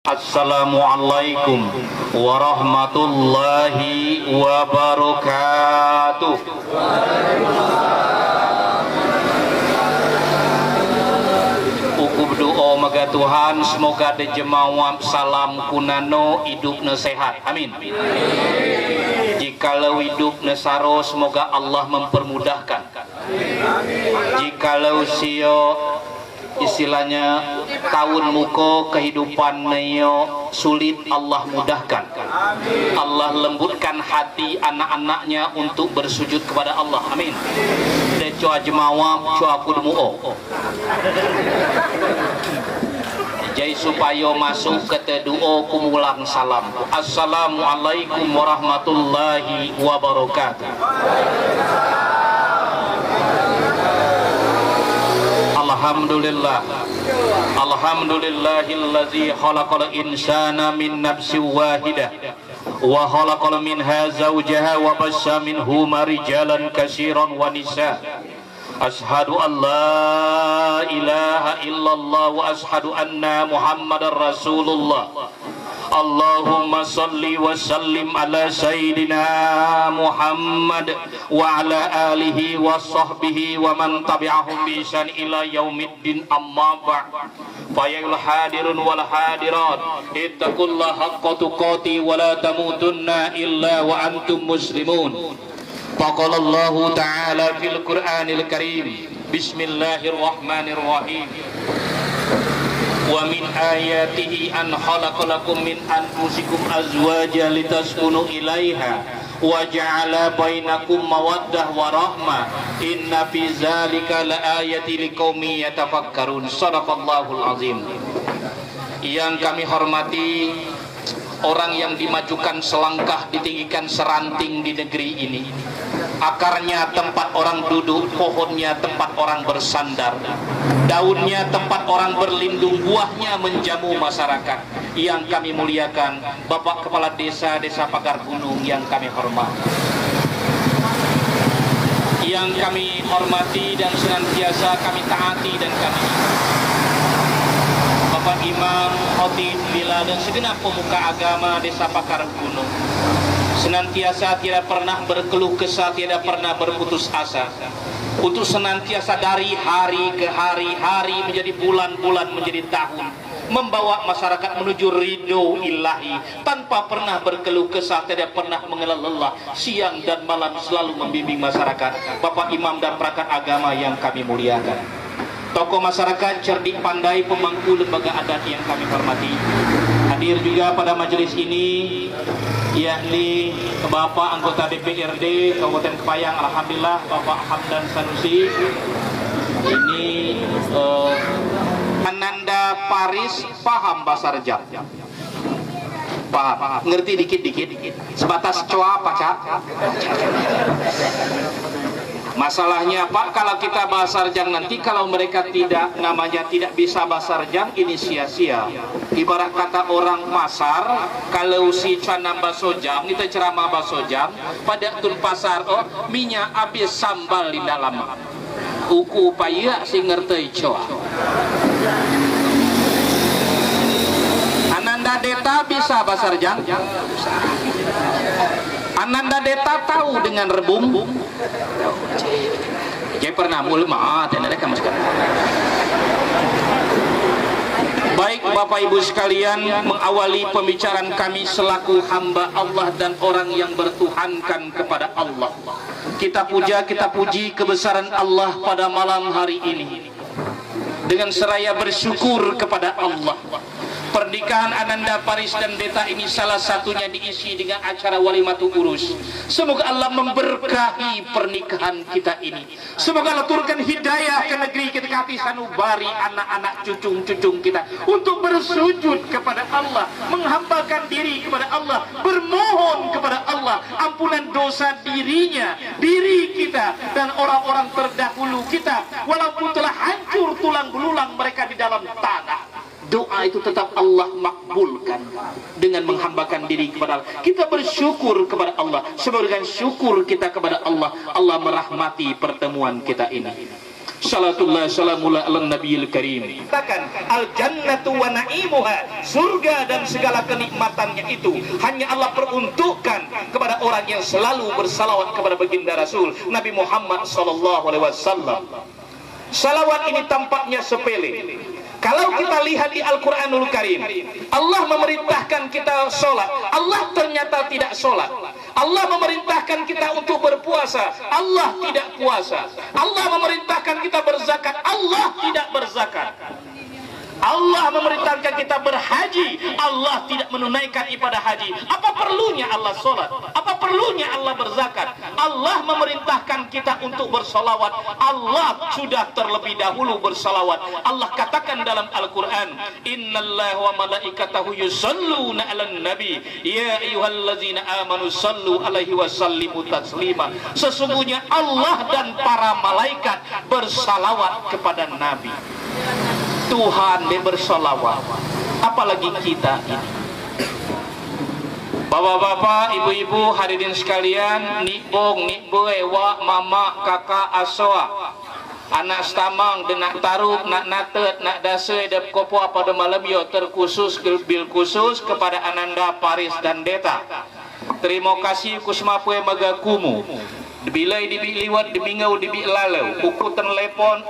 Assalamualaikum warahmatullahi wabarakatuh. Uku doa maga Tuhan, semoga dejemawam salam kunano hidupna sehat. Amin. Jikalau hidupna saro, semoga Allah mempermudahkan. Jikalau sio istilahnya tahun muko kehidupan neo sulit, Allah mudahkan. Allah lembutkan hati anak-anaknya untuk bersujud kepada Allah. Amin. De coa jemawa coa kudmuo jadi supaya masuk ke teduo kumulang salam. Assalamualaikum warahmatullahi wabarakatuh. Alhamdulillah, alhamdulillahillazi khalaqal insana min nafsin wahidah wa khalaqal minha zawjaha wa bassa minhuma rijalan katsiran wa nisaa. Ashhadu an la ilaha illallah wa ashhadu anna Muhammadar Rasulullah. Allahumma salli wa sallim ala sayyidina Muhammad wa ala alihi wa sahbihi wa man tabi'ahum bi ihsan ila yaumiddin, amma ba'd. Fayal hadirun wal hadirat, ittaqullaha haqqa tuqati wa la tamutunna illa wa antum muslimun. Faqala Allah ta'ala fil Qur'anil Karim, bismillahirrahmanirrahim. Wa min ayatihi an khalaqalakum min anfusikum azwajan litaskunu ilaiha wa ja'ala bainakum mawaddah wa rahmah inna fi dzalika laayatin liqaumin yatafakkarun. Shadaqallahul azim. Yang kami hormati orang yang dimajukan selangkah, ditinggikan seranting di negeri ini. Akarnya tempat orang duduk, pohonnya tempat orang bersandar, daunnya tempat orang berlindung, buahnya menjamu masyarakat. Yang kami muliakan Bapak Kepala Desa Pagar Gunung yang kami hormati, yang kami hormati dan senantiasa kami taati dan kami Bapak Imam, Khotib, Bila dan segenap pemuka agama Desa Pagar Gunung, senantiasa tidak pernah berkeluh kesah, tidak pernah berputus asa untuk senantiasa dari hari ke hari, hari menjadi bulan, menjadi tahun, membawa masyarakat menuju ridho ilahi tanpa pernah berkeluh kesah, tidak pernah mengenal lelah, siang dan malam selalu membimbing masyarakat. Bapak Imam dan perangkat agama yang kami muliakan, tokoh masyarakat cerdik pandai, pemangku lembaga adat yang kami hormati, hadir juga pada majelis ini yakni Bapak anggota DPRD Kabupaten Kepayang, alhamdulillah Bapak Hamdan Sanusi. Ini Ananda Paris, paham bahasa Rejang? Paham, ngerti dikit-dikit, sebatas coa apa cak? Masalahnya Pak, kalau kita bahasa Rejang nanti, kalau mereka tidak bisa bahasa Rejang, ini sia-sia. Ibarat kata orang Masar, kalau si cana basojang, kita ceramah basojang, pada tun pasar, oh minyak habis sambal di dalam. Uku upaya si ngerti coa. Ananda Deta bisa bahasa Rejang? Ananda Deta tahu dengan rebung? Saya pernah mulma, tidak kamu sekarang. Baik Bapak Ibu sekalian, mengawali pembicaraan kami selaku hamba Allah dan orang yang bertuhankan kepada Allah, kita puja, kita puji kebesaran Allah pada malam hari ini dengan seraya bersyukur kepada Allah. Pernikahan Ananda Paris dan Deta ini salah satunya diisi dengan acara walimatul urus. Semoga Allah memberkahi pernikahan kita ini. Semoga Allah turunkan hidayah ke negeri kita, hati sanubari anak-anak cucu-cucu kita untuk bersujud kepada Allah, menghambakan diri kepada Allah, bermohon kepada Allah ampunan dosa dirinya, diri kita dan orang-orang terdahulu kita, walaupun telah hancur tulang belulang mereka di dalam tanah. Doa itu tetap Allah makbulkan dengan menghambakan diri kepada Allah. Kita bersyukur kepada Allah. Semoga dengan syukur kita kepada Allah, Allah merahmati pertemuan kita ini. Salatullah salamullah ala nabiyil karim. Katakan al-jannatu wa na'imuha, surga dan segala kenikmatannya itu hanya Allah peruntukkan kepada orang yang selalu bersalawat kepada baginda Rasul Nabi Muhammad sallallahu alaihi wasallam. Salawat ini tampaknya sepele. Kalau kita lihat di Al-Quranul Karim, Allah memerintahkan kita sholat, Allah ternyata tidak sholat. Allah memerintahkan kita untuk berpuasa, Allah tidak puasa. Allah memerintahkan kita berzakat, Allah tidak berzakat. Allah memerintahkan kita berhaji, Allah tidak menunaikan ibadah haji. Apa perlunya Allah sholat? Apa perlunya Allah berzakat? Allah memerintahkan kita untuk bersolawat, Allah sudah terlebih dahulu bersolawat. Allah katakan dalam Al-Quran, Innallaha wa malaikatahu yusalluna ala nabi ya ayyuhallazina amanu sallu alaihi wa sallimu taslima. Sesungguhnya Allah dan para malaikat bersalawat kepada Nabi. Tuhan dia bersolawat, apalagi kita ini. Bapak-bapak, ibu-ibu, hadirin sekalian, nikbong, nikboy, wak, mama, kakak, asoa, anak stamang, denak taruk, nak natet, nak dasai, dap kopo pada malam yo terkhusus bil khusus kepada Ananda, Paris dan Deta. Terima kasih kusmapue magakumu. Bilai dibi liwat, dimingau, dibi lalau. Buku telepon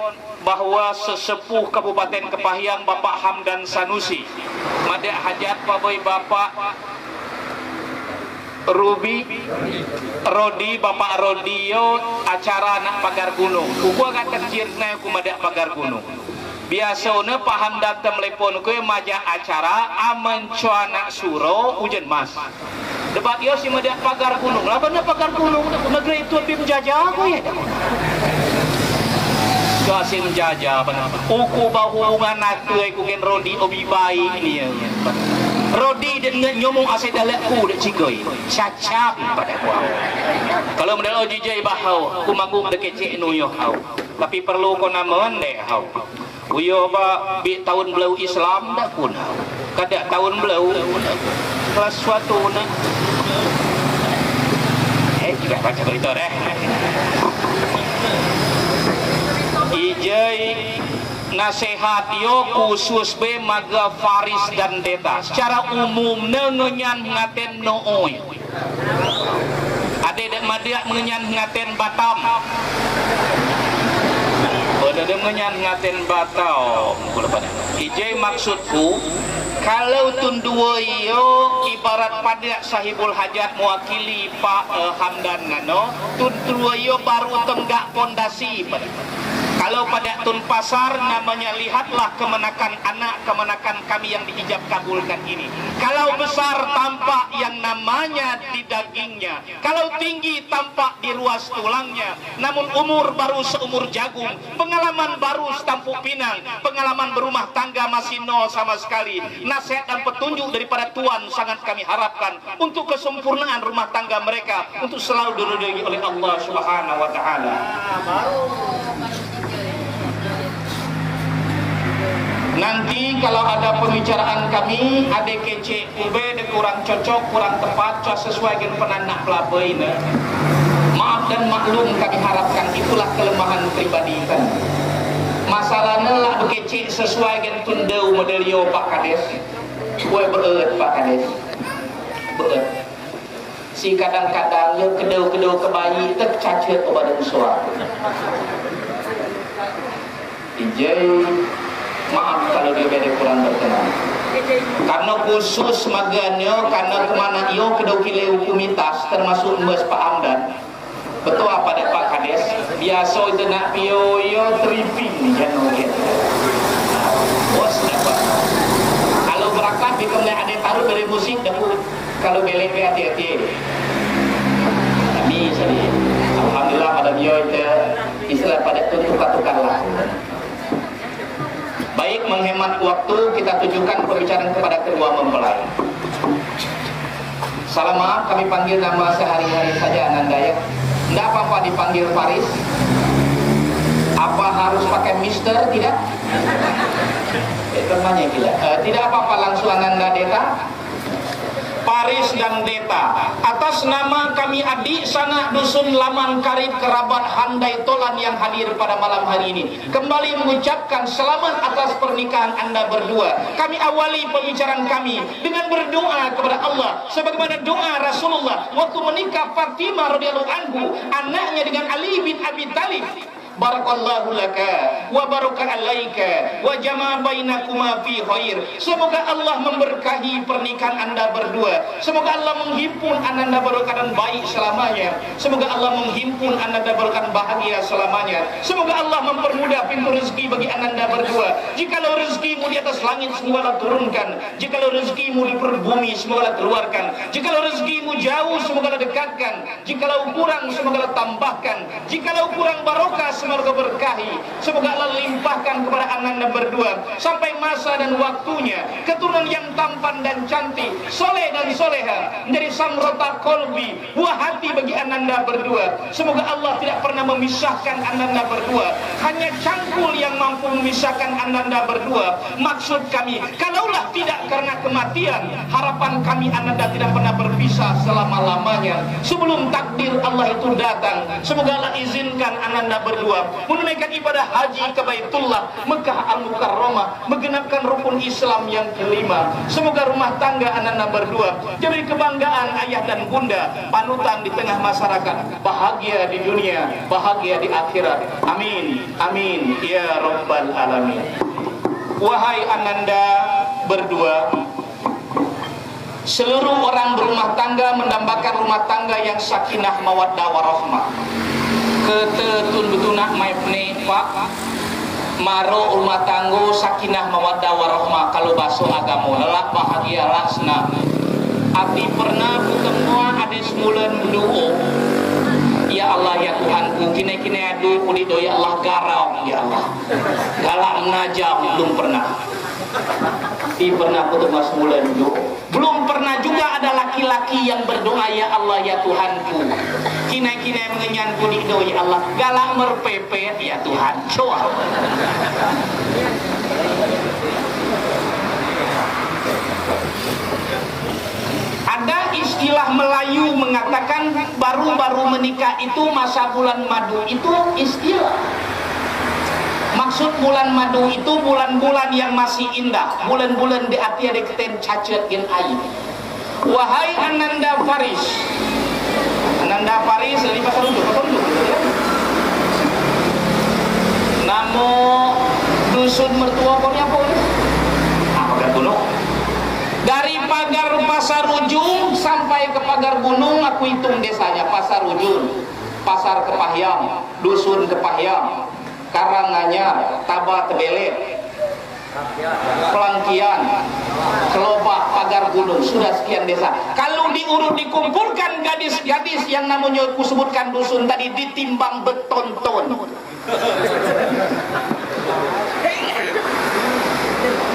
bahwa sesepuh Kabupaten Kepahyang Bapak Hamdan Sanusi madak hajat paboy Bapak Rodi Bapak Rodio acara nak pagar gunung. Buku agak kecil na aku madak pagar gunung. Biasanya Pak Hamdan telepon ku majak acara aman cuanak suro hujan mas. Debat yo si madak pagar gunung. Lah bener pagar gunung negeri itu lebih menjajah aku ya. Gasim jajah benar. Uku bahungan nakai kuken Rodi obi baik ni ya. Rodi dan nyomong asyik dalakku dak cikoi. Cacap pada kuau. Kalau model OJJ bahau, ku manggung dekat cik nuyo hau. Tapi perlu ko naman deh hau. Uyo ba bi tahun belau Islam dak pun hau. Kada tahun belau kelas suatu na. Juga baca berita deh. Ijai nasihat yo khusus be maga Faris dan Deta secara umum nengenyan ngaten nooy ade dek madiak mengenyan ngaten Batam dek mengenyan ngaten Batam ijai maksudku kalau tundua yo ibarat pada sahibul hajat mewakili Pak Hamdan ngano tundua yo baru tenggak pondasi pada. Kalau pada Tun Pasar namanya lihatlah kemenakan anak, kemenakan kami yang diijab kabulkan ini. Kalau besar tampak yang namanya di dagingnya. Kalau tinggi tampak di ruas tulangnya. Namun umur baru seumur jagung. Pengalaman baru setampuk pinang. Pengalaman berumah tangga masih nol sama sekali. Nasihat dan petunjuk daripada Tuhan sangat kami harapkan. Untuk kesempurnaan rumah tangga mereka. Untuk selalu diridhoi oleh Allah Subhanahu wa Ta'ala. Nanti kalau ada pembicaraan kami ada kece ube de kurang cocok kurang tepat sesuai dengan penanak pelabai ini. Maaf dan maklum kami harapkan itulah kelemahan pribadi kan. Masalahnya lah bekece sesuai dengan tundau modelio Pak Kades. Kue beut Pak Kades. Beut. Si kadang-kadang yo kedau-kedau kebayi tek cacet kepada suara. Ijai maaf kalau dia beda kurang berkenan. Karena khusus maganyo, karena kemana iyo kedau kile hukumitas termasuk mbes Pak Hamdan. Betul apa dek Pak Kades? Biasa itu nak piyo yo tripping nih jangan lihat. Bos dapat. Kalau berangkat di kemudian ada taruh dari musik dapat. Kalau belek hati-hati. Kami sedih. Alhamdulillah pada dia itu istilah pada tukar-tukar lah. Baik, menghemat waktu kita tujukan pembicaraan kepada kedua mempelai. Salam maaf kami panggil nama sehari-hari saja Ananda ya. Tidak apa-apa dipanggil Faris. Apa harus pakai Mister? Tidak. Temannya gila. Tidak apa-apa langsung Ananda Deta. Pak Faris dan Deta, atas nama kami adik sanak dusun Laman Karib kerabat Handai Tolan yang hadir pada malam hari ini, kembali mengucapkan selamat atas pernikahan Anda berdua. Kami awali pembicaraan kami dengan berdoa kepada Allah sebagaimana doa Rasulullah waktu menikah Fatimah radhiyallahu anhu, anaknya dengan Ali bin Abi Thalib. Barakallahu laka wa baraka alaika wa jama' bainakuma fi khair. Semoga Allah memberkahi pernikahan Anda berdua. Semoga Allah menghimpun Anda berkah baik selamanya. Semoga Allah menghimpun Anda berkah bahagia selamanya. Semoga Allah mempermudah pintu rezeki bagi Anda berdua. Jikalau rezekimu di atas langit, semoga turunkan. Jikalau rezekimu di perut bumi, semoga keluarkan. Jikalau rezekimu jauh, semoga dekatkan. Jikalau kurang, semoga tambahkan. Jikalau kurang barokah, semoga berkahi. Semoga Allah limpahkan kepada Anda berdua sampai masa dan waktunya keturunan yang tampan dan cantik, soleh dan soleha, menjadi samrota kolbi, buah hati bagi Anda berdua. Semoga Allah tidak pernah memisahkan Anda berdua. Hanya cangkul yang mampu memisahkan Anda berdua. Maksud kami, kalaulah tidak karena kematian, harapan kami Anda tidak pernah berpisah selama-lamanya. Sebelum takdir Allah itu datang, semoga Allah izinkan Anda berdua menunaikan ibadah haji ke Baitullah Mekah Al-Mukarramah, menggenapkan rukun Islam yang kelima. Semoga rumah tangga Anda berdua jadi kebanggaan ayah dan bunda, panutan di tengah masyarakat, bahagia di dunia, bahagia di akhirat. Amin, amin ya rabbal alamin. Wahai Ananda berdua, seluruh orang berumah tangga mendambakan rumah tangga yang sakinah mawaddah warahmah. Ketetun betunak maipne pak maro rumah tanggo sakinah mawaddah warahmah. Kalau baso agama lelak bahagia lasna. Abdi pernah kutemua ada semulan duo. Ya Allah ya Tuhanku, kini adu kudido ya Allah garau ya Allah. Galak najam belum pernah. Di pernah ketemu semulan duo. Belum pernah juga ada laki-laki yang berdoa ya Allah ya Tuhanku. Kini mengenyanku di do ya Allah. Galak merpepet ya Tuhan. Coba. Ada istilah Melayu mengatakan baru-baru menikah itu masa bulan madu. Itu istilah. Maksud bulan madu itu bulan-bulan yang masih indah, bulan-bulan di hati ada keten cacat gen air. Wahai Ananda Faris, Ananda Faris dari pasar ujung. Namo dusun mertua kornya apa ini? Pagar gunung. Dari pagar pasar ujung sampai ke pagar gunung, aku hitung desanya. Pasar ujung, pasar Kepahyang, dusun Kepahyang, Karanganyar, Tabah Tebelet, Pelangkian, Kelobak, Pagar Gunung, sudah sekian desa. Kalau diurut dikumpulkan gadis-gadis yang namanya aku sebutkan dusun tadi ditimbang beton-ton.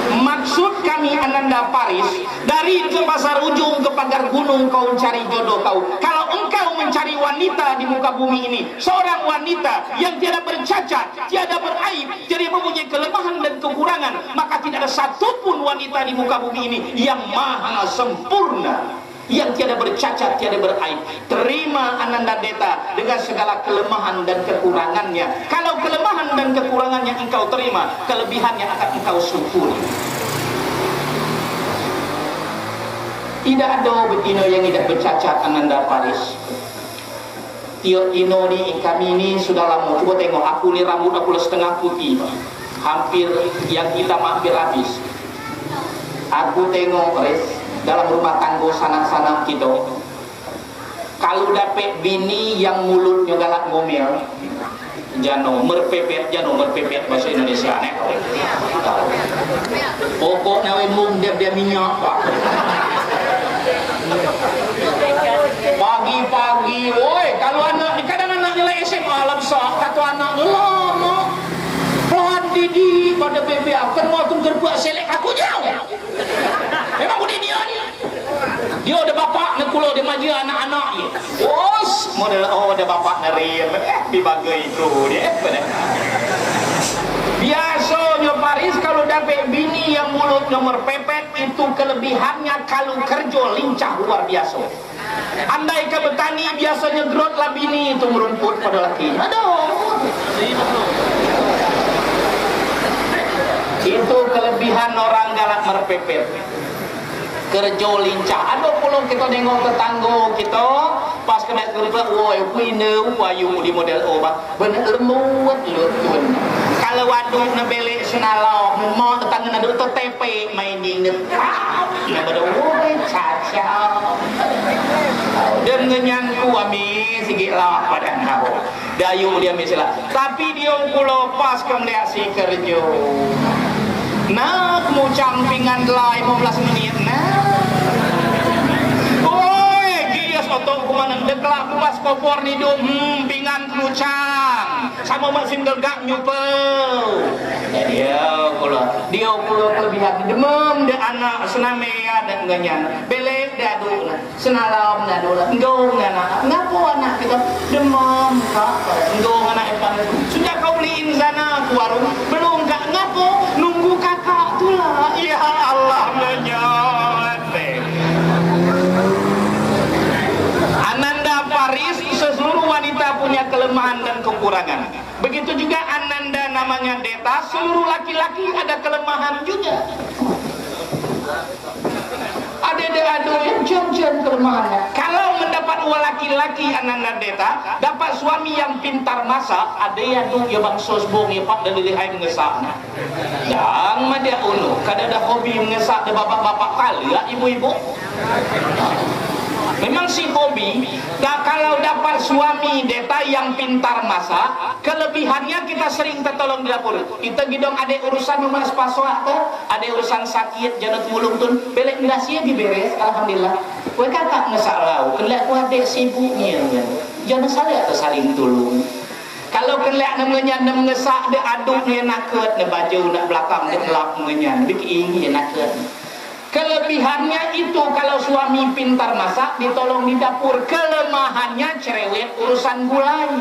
Maksud kami Ananda Faris, dari ke pasar ujung ke pagar gunung kau cari jodoh kau. Kalau engkau mencari wanita di muka bumi ini, seorang wanita yang tiada bercacat, tiada beraib, tiada mempunyai kelemahan dan kekurangan, maka tidak ada satupun wanita di muka bumi ini yang maha sempurna, yang tiada bercacat, tiada beraib. Terima Ananda Deta dengan segala kelemahan dan kekurangannya. Kalau kelemahan dan kekurangannya engkau terima, kelebihannya akan engkau syukuri. Tidak ada betina yang tidak bercacat Ananda Faris. Tio Dino ni kami ni sudah lama. Coba tengok aku ni rambut aku setengah putih, hampir yang hitam hampir habis. Aku tengok res dalam rumah tangga sanak-sanak kita, kalau dapat bini yang mulutnya galak ngomel, jano merpepet bahasa Indonesia nek. Pokok nawe mung dia minyak pak. Pagi-pagi, woi, kalau anak kadang anak nilai SMA alam sok, kata anak lama. Pelan didi pada bebe akan mau tunggu buat selek aku jauh. Memang udah dia ni. Dia ada bapak nak kulo dia maju anak-anak ni. Bos, model ada bapak dari di bagai itu dia benar. Biasanya Paris kalau dapat bini yang mulut nomor pepet itu kelebihannya kalau kerja lincah luar biasa. Andai ke petani biasanya grot lah bini itu merumput pada laki. Aduh. Itu kelebihan orang galak merpepet. Kerja lincah. Aduh pulang kita nengok tetangga kita pas kena kerja, woi kuine wayu di model obat bener lembut lutun. Kalau waduk na belek senalau mau tetangga na dulu tepe main dingin. Nah pada woi caca. Dengan ku ami sikit lawak badan aku. Dayu dia misalnya. Tapi dia pulau pas kemelihat si kerja. Nak mau campingan delai 15 menit nah. Oi, gias otot kumanan deklak pas kopor ni dum pingan kerucang. Sama mesin gelgak nyupel. Dia pula kelebihan demam de anak senamea dan ganyan. Belek dah dulu. Senalam dah dulu. Engkau anak. Ngapo anak kita demam kak. Engkau anak epan. Sudah kau beliin sana ke warung? Belum kak. Ngapo? Nunggu kakak tulah. Ya Allah menyawat. Ananda Paris, seluruh wanita punya kelemahan dan kekurangan. Begitu juga Ananda namanya Deta, seluruh laki-laki ada kelemahan juga. Ada yang jam-jam kelemahannya. Kalau mendapat dua laki-laki Ananda Deta, dapat suami yang pintar masak, ada yang tuh ya bang sosbong ya pak dan lihai mengesak. Yang dia unu, kadang ada hobi mengesak de bapak-bapak kali ya ibu-ibu. Memang si hobi, kalau dapat suami Deta yang pintar masak, kelebihannya kita sering tertolong di dapur. Kita gidong ada urusan memas paswa tuh, ada urusan sakit, jangan mulung tuh, belek nasi diberes, alhamdulillah. Kue kakak ngesak lau, kelak ku adek sibuknya, jangan salah atau saling tolong. Kalau kelak namanya ngesak de aduk ni naket, de baju nak belakang de gelap namanya, bikin naket. Kelebihannya itu kalau suami pintar masak ditolong di dapur. Kelemahannya cerewet urusan gulai.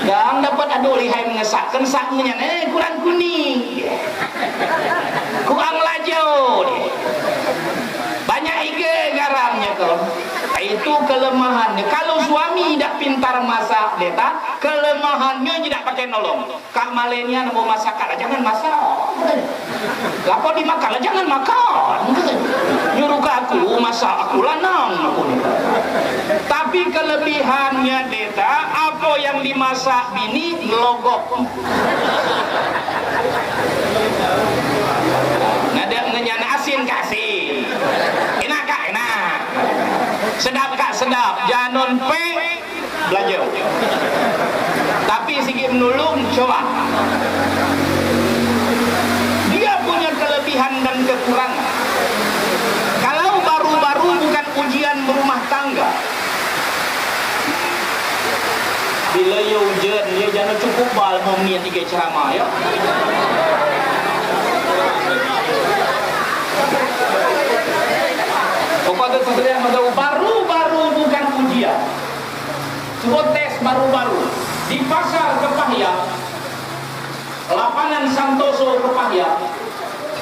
Yang dapat aduh lihai mengesak saknya kurang kuning, kurang lajau, banyak ige garamnya kau. Itu kelemahannya. Kalau suami tidak pintar masak Deta, kelemahannya tidak pakai nolong. Kak malenya mau masak, jangan masak. Lapor dimakan, jangan makan. Nyuruh ke aku masak, aku lanang. Tapi kelebihannya Deta, apa yang dimasak bini ngelogok. Nada ngenyana asin kasih. Enak kak, enak. Sedap kak, sedap. Jangan pe belajar. Tapi sikit menulung, coba. Dia punya kelebihan dan kekurangan. Kalau baru-baru bukan ujian berumah tangga. Bila ia ujian, dia jangan cukup bal mau niat 3 ceramah ya. Kepada saudara yang baru-baru bukan ujian. Coba tes baru-baru di pasar Kepahyang, lapangan Santoso Kepahyang.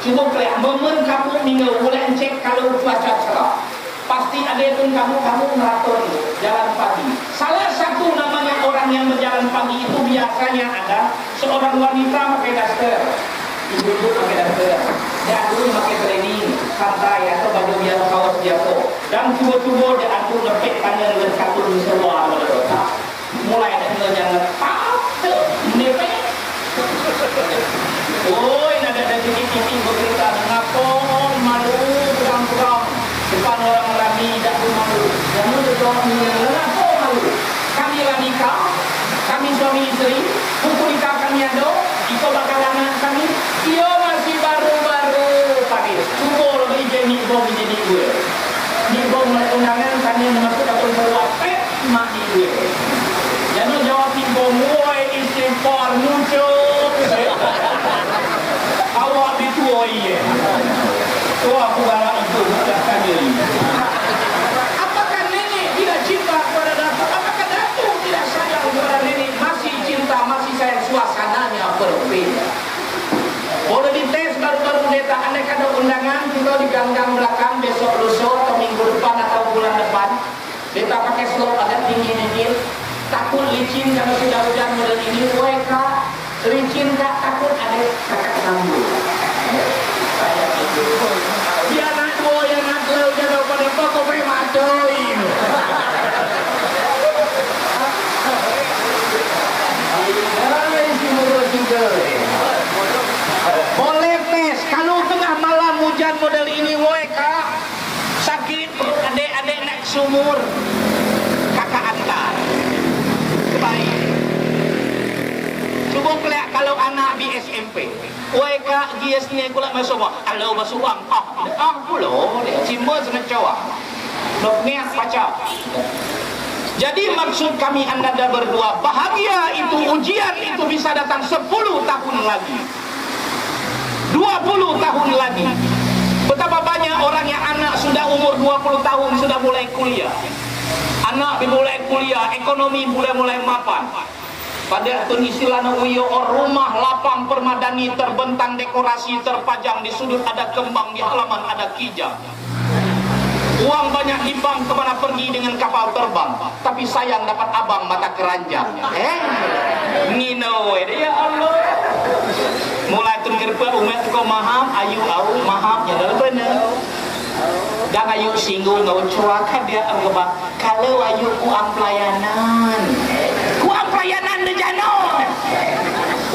Coba kelihatan momen kamu minggu boleh cek kalau cuaca cerah. Pasti ada pun kamu meratur jalan pagi. Salah satu namanya orang yang berjalan pagi itu biasanya ada seorang wanita pakai daster, ibu-ibu pakai daster. Dia dulu pakai training santai atau baju biasa kaos biasa. Dan cubo-cubo dia aku nepek tangan dan satu di seluar mulai dari jangan nepek. Oi, ada titik-titik bercerita ngapo malu kurang-kurang depan orang ramai tidak malu. Jangan berdoa ngapo malu. Kami lah nikah, kami suami istri, buku nikah kami ada, itu bakal anak kami. Dia masih baru-baru Paris. Cuba lebih jadi bom jadi gue. Ni bom undangan kami masuk dapur buat mak di gue. Jangan jawab ni bom, woi istighfar muncul. Awak dituai ye. Tua aku galak itu bukan diri. Apakah nenek tidak cinta kepada datuk? Apakah datuk tidak sayang kepada nenek? Masih cinta, masih sayang, suasananya berbeda. Boleh dites baru-baru Deta, andai ada undangan kita di gang-gang belakang besok lusa atau minggu depan atau bulan depan, Deta pakai slop agak tinggi dikit, takut licin kalau sudah hujan model ini, woi kak, licin kak, takut ada kakak sambung. Saya itu, dia nak dua yang nak lau jadi pada pokok madoin. Boleh pes, kalau tengah malam hujan model ini, woi kak, sakit adik-adik nak sumur, kakak antar, baik. Cuba kelihatan kalau anak di SMP, woi kak, dia sini aku nak masuk apa? Halo masuk uang, pulau, cimba senang cawak, dok niat pacar. Jadi maksud kami anda berdua, bahagia itu, ujian itu bisa datang 10 tahun lagi, 20 tahun lagi. Betapa banyak orang yang anak sudah umur 20 tahun sudah mulai kuliah. Anak dimulai kuliah, ekonomi mulai mapan. Pada itu istilahnya uyo rumah lapang permadani terbentang dekorasi terpajang di sudut ada kembang, di halaman ada kijang. Uang banyak di bank, kemana pergi dengan kapal terbang, tapi sayang dapat abang mata keranjang. Ngino ya Allah. Mulai tenggerpa umat kau maham, ayu au maham ya dalam benar. Dan ayu singgung ngau cuakan dia anggebak. Kalau ayu kuang pelayanan, kuang pelayanan de jano.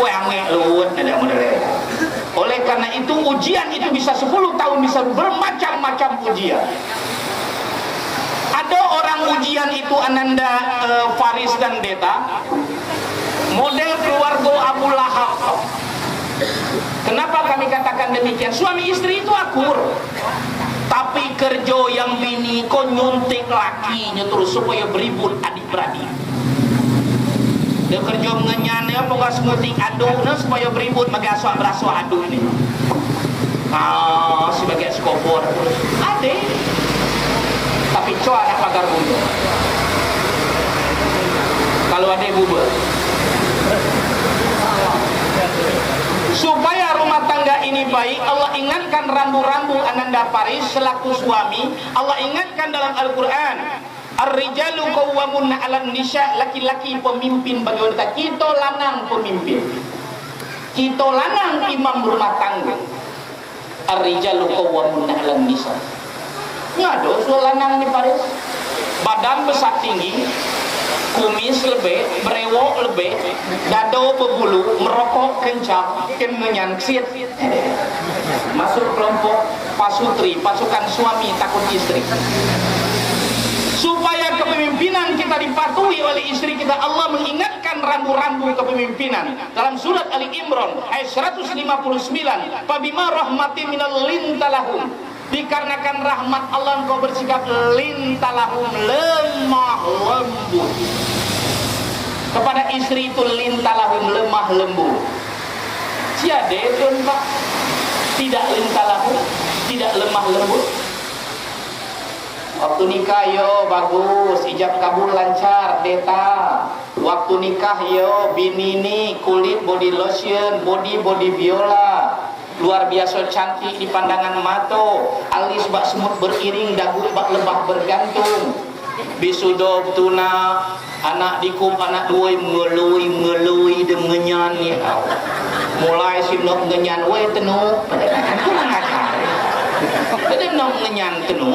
Kuang melut ada model. Oleh karena itu ujian itu bisa 10 tahun, bisa bermacam-macam ujian. Ada orang ujian itu Ananda, Faris dan Deta, model keluarga Abu Lahab. Kenapa kami katakan demikian? Suami istri itu akur, tapi kerja yang bini kau nyuntik lakinya terus supaya beribut adik-beradik. Dia kerja mengenyan ya, pokoknya semuting aduk nah, supaya beribut maka berasuah aduk ini. Sebagai skopor ada, tapi coba nak pagar bubur. Kalau ada bubur, supaya rumah tangga ini baik, Allah ingatkan rambu-rambu Ananda Faris selaku suami. Allah ingatkan dalam Al-Quran, Ar-rijalu qawwamuna 'alan nisa, laki-laki pemimpin bagi wanita. Kita lanang pemimpin, kita lanang imam rumah tangga. Ar-rijalu qawwamuna 'alan nisa. Ngado soal lanang ni Faris, badan besar tinggi, kumis lebih, berewok lebih, dado berbulu, merokok kencang, kengenyan ksiet. Masuk kelompok pasutri, pasukan suami takut istri. Supaya kepemimpinan kita dipatuhi oleh istri kita, Allah mengingatkan rambu-rambu kepemimpinan dalam surat Ali Imran ayat 159. Fabima rahmatin minal lintalahum, dikarenakan rahmat Allah engkau bersikap lintalahum, lemah lembut. Kepada istri itu lintalahum, lemah lembut. Tiada tuan Pak, tidak lintalahum, tidak lemah lembut. Waktu nikah yo bagus, ijab kabul lancar, Deta. Waktu nikah yo bini ni kulit body lotion, body viola, luar biasa cantik di pandangan mata, alis bak semut beriring, dagu bak lebah bergantung. Bisudo tuna anak dikup anak duai ngelui dem ngenyan ni. Mulai sinok ngenyan we tenu. Kurang ajar. Jadi nok ngenyan tenu.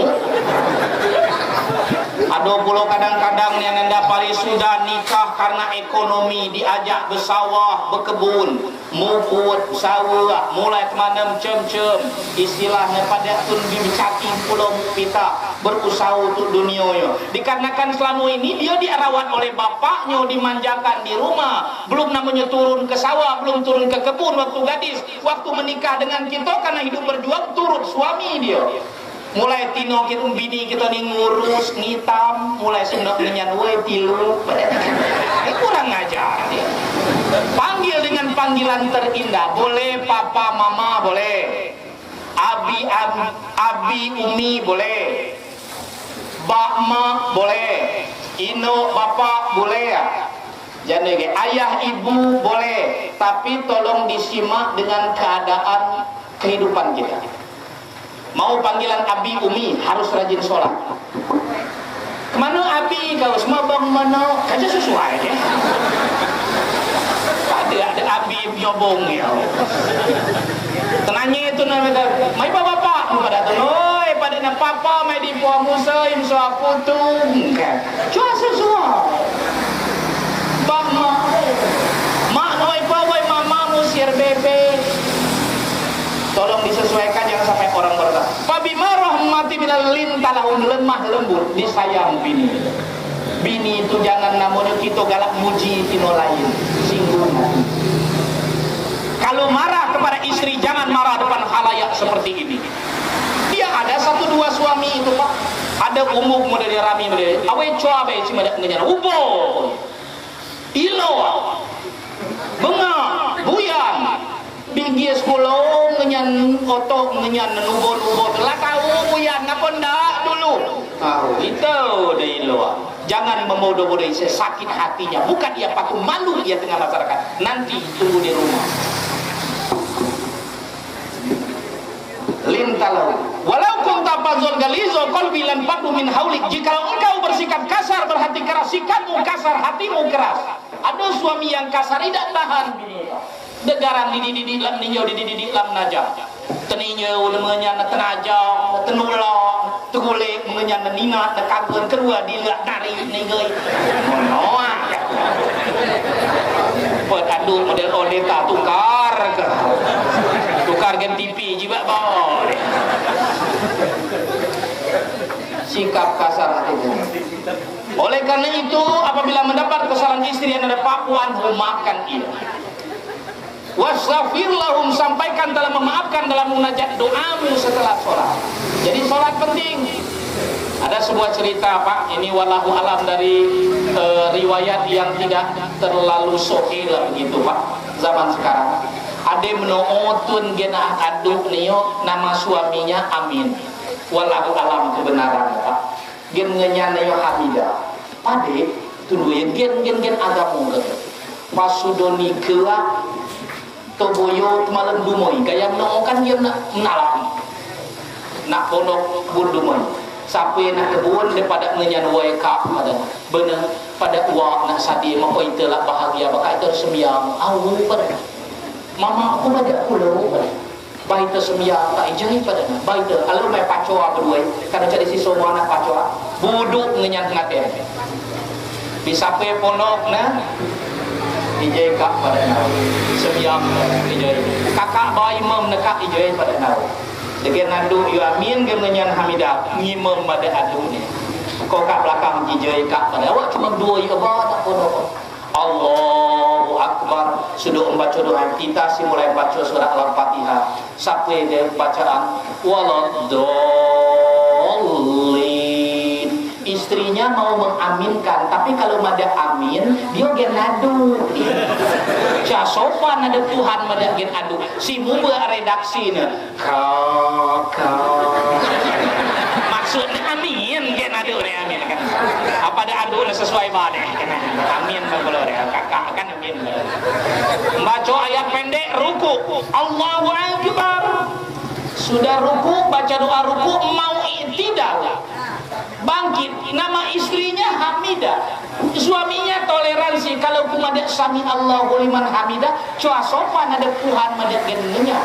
Ada pula kadang-kadang yang Anda Faris sudah nikah karena ekonomi, diajak bersawah, berkebun, muput, sawah, mulai kemana cem-cem, istilahnya pada tun bibicati pulau pita, berusaha untuk dunia. Dikarenakan selama ini dia dirawat oleh bapaknya, dimanjakan di rumah, belum namanya turun ke sawah, belum turun ke kebun waktu gadis. Waktu menikah dengan kita karena hidup berjuang turut suami dia. Mulai tino kita bini kita ni ngurus ngitam, mulai sendak ngenyan we tilu. Kurang ajar dia. Panggil dengan panggilan terindah, boleh papa mama boleh, abi umi boleh, bakma boleh, ino bapak boleh ya. Jadi ayah ibu boleh, tapi tolong disimak dengan kehidupan kita. Mau panggilan Abi Umi harus rajin sholat. Kemana Abi kau semua bang mana? Kaca sesuai ya. Ada Abi nyobong ya. Tenanya itu namanya. Mai bapak pada tu, oi pada nak papa mai di puang musim soal putung. Cuma sesuai. Bang mak noi pawai mama musir bebe. Tolong disesuaikan, jangan sampai orang berkata Fabima rahmati minal lintalahun, lemah lembut disayang bini. Bini itu jangan namanya kita galak muji tino lain, singgung. Kalau marah kepada istri jangan marah depan khalayak seperti ini. Dia ada 1-2 suami itu Pak, ada umum model rami model awe coa be cuma ada ngejana ubo ilo benga buyan Binggi sekolah ngenyan otok ngenyan nubo-nubo lah tahu buyan ngapa ndak dulu. Itu deh lo. Jangan memodoh-modohi, sakit hatinya. Bukan ia patut malu dia tengah masyarakat. Nanti tunggu di rumah. Lintalau. Walau kunta fadzon galizo qalbi lan faddu min haulik. Jika engkau bersikap kasar, berhati keras, sikapmu kasar, hatimu keras. Ada suami yang kasar tidak tahan bini. Degaran dididik lam ninyo dididik lam najah. Teninyo mengenyan tenajah, tenulong, tegulek mengenyan nina tekagun kedua dilak nari ningoi. Monoa. Buat adu model odeta tukar ke. Tukar gen TV jiba bawa. Sikap kasar hati. Oleh karena itu apabila mendapat kesalahan istri yang ada papuan maafkan ia. Wasafir lahum, sampaikan dalam memaafkan dalam munajat doamu setelah sholat. Jadi sholat penting. Ada sebuah cerita Pak, ini wallahu alam dari riwayat yang tidak terlalu sahih lah begitu Pak. Zaman sekarang ada menootun gena aduk niyo nama suaminya Amin. Wallahu alam kebenaran Pak. Gen ngenyan niyo Hamidah. Pade tunggu ya gen agamu ke. Pasudoni kelah toboyo malam dumoi gaya menongkan dia nak menalak nak pondok bun dumoi sampai nak kebun daripada menyan waika pada benar pada uak nak sadi maka itu lah bahagia maka itu sembiang awu pada mama aku baca pulau pada baik itu sembiang tak ijai pada baik itu kalau mai pacoa berdua karena jadi si semua anak pacoa buduk menyan ngaten bisa pe pondok nah ijai kak pada nau sembiang ijai kakak bayi mem nekak ijai pada nau dengan nadu yu Amin gemenyan Hamidah ngimem pada adu ni kau kak belakang ijai kak pada awak cuma dua yu apa tak pondok. Allahu Akbar. Sudah membaca doa kita mulai baca surah Al-Fatihah sampai dia bacaan waladdallin. Istrinya mau mengaminkan, tapi kalau ada amin dia gen adu. Ca sopan ada Tuhan mada gen adu. Si muba redaksina kakak. Maksudnya amin gen adu ne amin kan. Apa ada adu sesuai bade kan. Amin kalau kakak kan amin. Baca ayat pendek ruku. Allahu Akbar. Sudah ruku baca doa ruku mau i'tidal. Bangkit, nama istrinya Hamidah, suaminya toleransi. Kalau kumadak sami Allahu liman hamidah, coa sopan ada Tuhan madak genenya.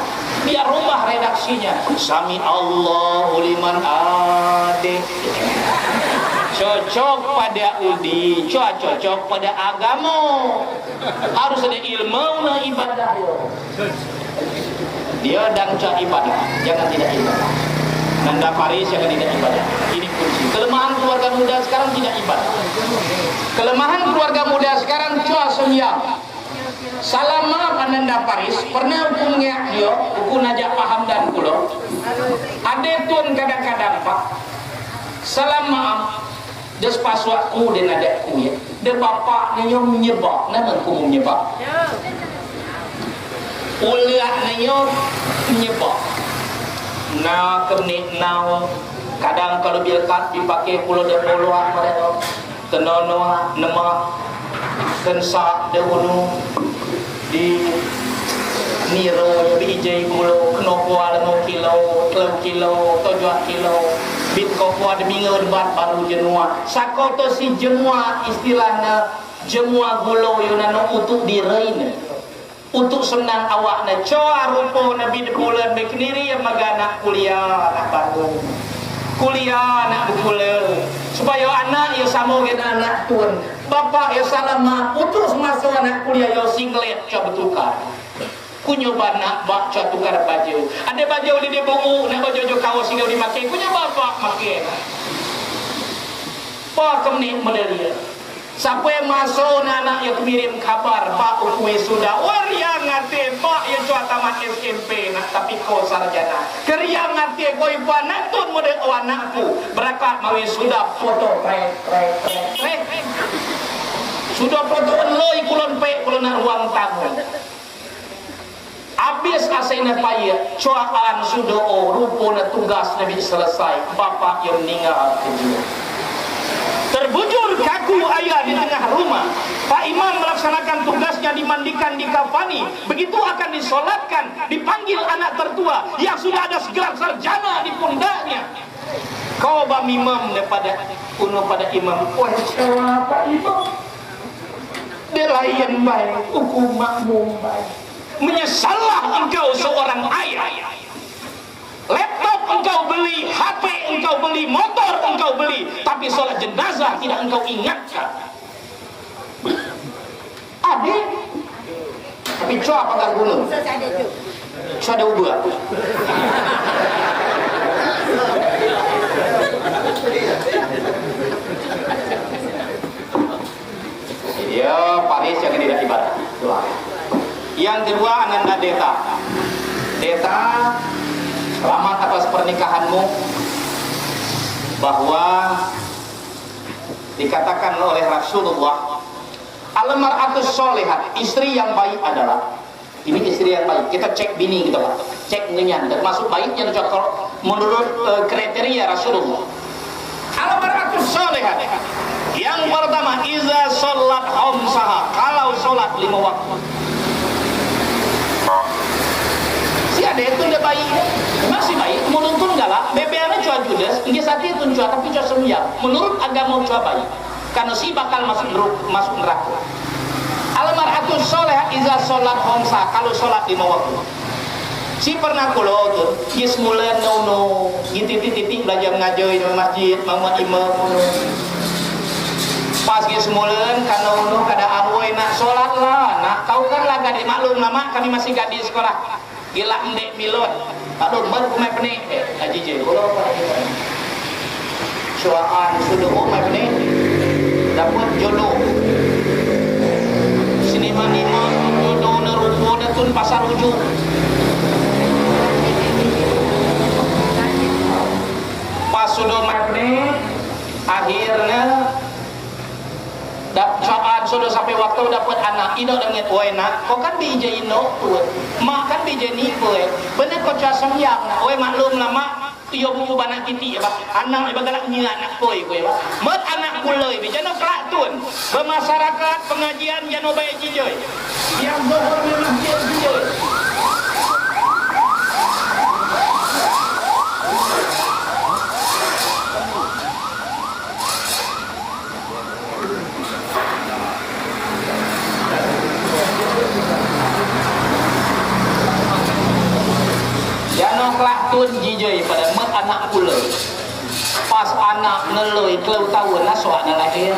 Biar rubah redaksinya. Sami Allahu liman ade. Cocok pada udi, coa cocok pada agama. Harus ada ilmu na ibadah. Dia dan coa ibadah, jangan tidak ibadah. Nanda Faris yang tidak ibadah. Ini kunci. Kelemahan keluarga muda sekarang tidak ibadah. Kelemahan keluarga muda sekarang cua sembiang. Salam maaf Ananda Faris. Pernah punya dia, hukum najak paham dan kulo. Ada tuan kadang-kadang Pak. Salam maaf. Des paswakku dan adakku ya. De bapak nyo menyebab, nama ku menyebab. Uliak nyo menyebab. Nah kenik now kadang kalau bilkat dipakai pulau dan puluhan mereka tenono nema tensa dahulu di Niro bijay mulo kenopwa no kilo 3 kilo 7 kilo bit kopwa demi ngeurbat baru jenua sakoto si jemua istilahnya jemua gulo yunano utuk direin untuk senang awakna coa rupo nabi de bulan bekniri yang magana kuliah anak baru kuliah anak bulan supaya anak ya sama dengan anak tuan bapak ya salama utus masuk anak kuliah yo singlet coba tukar kunyo banak bak coba tukar baju ada baju di bungu nak baju kaos sehingga dimakai kunyo bapak makai pak kemni malaria sampai masuk anak yang kirim kabar pak ukwe sudah waria ngate pak yang coba tamat SMP nak tapi kau sarjana kerja ngate kau ibu anak tun model anakku berangkat mawi sudah foto trek sudah foto loi kulon pe kulon ruang tamu habis asena payah coaan sudah rupona tugas nabi selesai bapak yang meninggal kedua terbujur kaku ayah di tengah rumah. Pak Imam melaksanakan tugasnya dimandikan, dikafani. Begitu akan disolatkan, dipanggil anak tertua yang sudah ada segelar sarjana di pundaknya. Kau bam imam daripada kuno pada imam. Wah, Pak Imam. Delayan baik, hukum makmum baik. Menyesallah engkau seorang ayah. Laptop engkau beli, HP engkau beli, motor engkau beli, tapi sholat jenazah tidak engkau ingatkan. Adik, tapi coba pakai gunung. Coba ada ubah. Ya, Paris yang tidak ibadah. Yang kedua, Ananda Deta. Deta, selamat atas pernikahanmu, bahwa dikatakan oleh Rasulullah al-mar'atus sholihat, istri yang baik adalah ini istri yang baik. Kita cek bini kita Pak, cek ngenyan termasuk baiknya cocok menurut kriteria Rasulullah. Al-mar'atus sholihat yang pertama iza sholat khamsaha, kalau sholat 5 waktu. Si ada itu dia baik, masih baik, menuntun galak, BPN cua judes, ini saat itu cua tapi cua sembiang. Menurut agama cua baik, karena si bakal masuk neraka. Al-mar'atus sholeh iza sholat khamsa, kalau sholat 5 waktu. Si pernah kulo tuh, yes mulan no, titik belajar ngajar di masjid, mama imam. Pas yes mulan karena keadaan woi nak sholat lah, nak kau kan lah gadis maklum lama kami masih gadis sekolah. Gila ndek milot aduh baru kumai pening aji je kalau soalan sudah kumai pening dapat jodoh sini manima jodoh nerupo datun pasar ujung pas sudah kumai pening akhirnya soal sudah sampai waktu dapat anak ino dengan woi nak kau kan bija ino tuh mak kan bija ni woi bener kau cah sembiang nak woi maklum lah mak iyo buku banak kiti ya pak anak iba galak nyi anak koi pak mat anak kuloi bijano kelak-tun bermasyarakat pengajian jano baik jijoy yang bohor memang jijoy Jano kelak-tun jijoy pada mat anak pula pas anak neloi kelau tahun lah soal lahir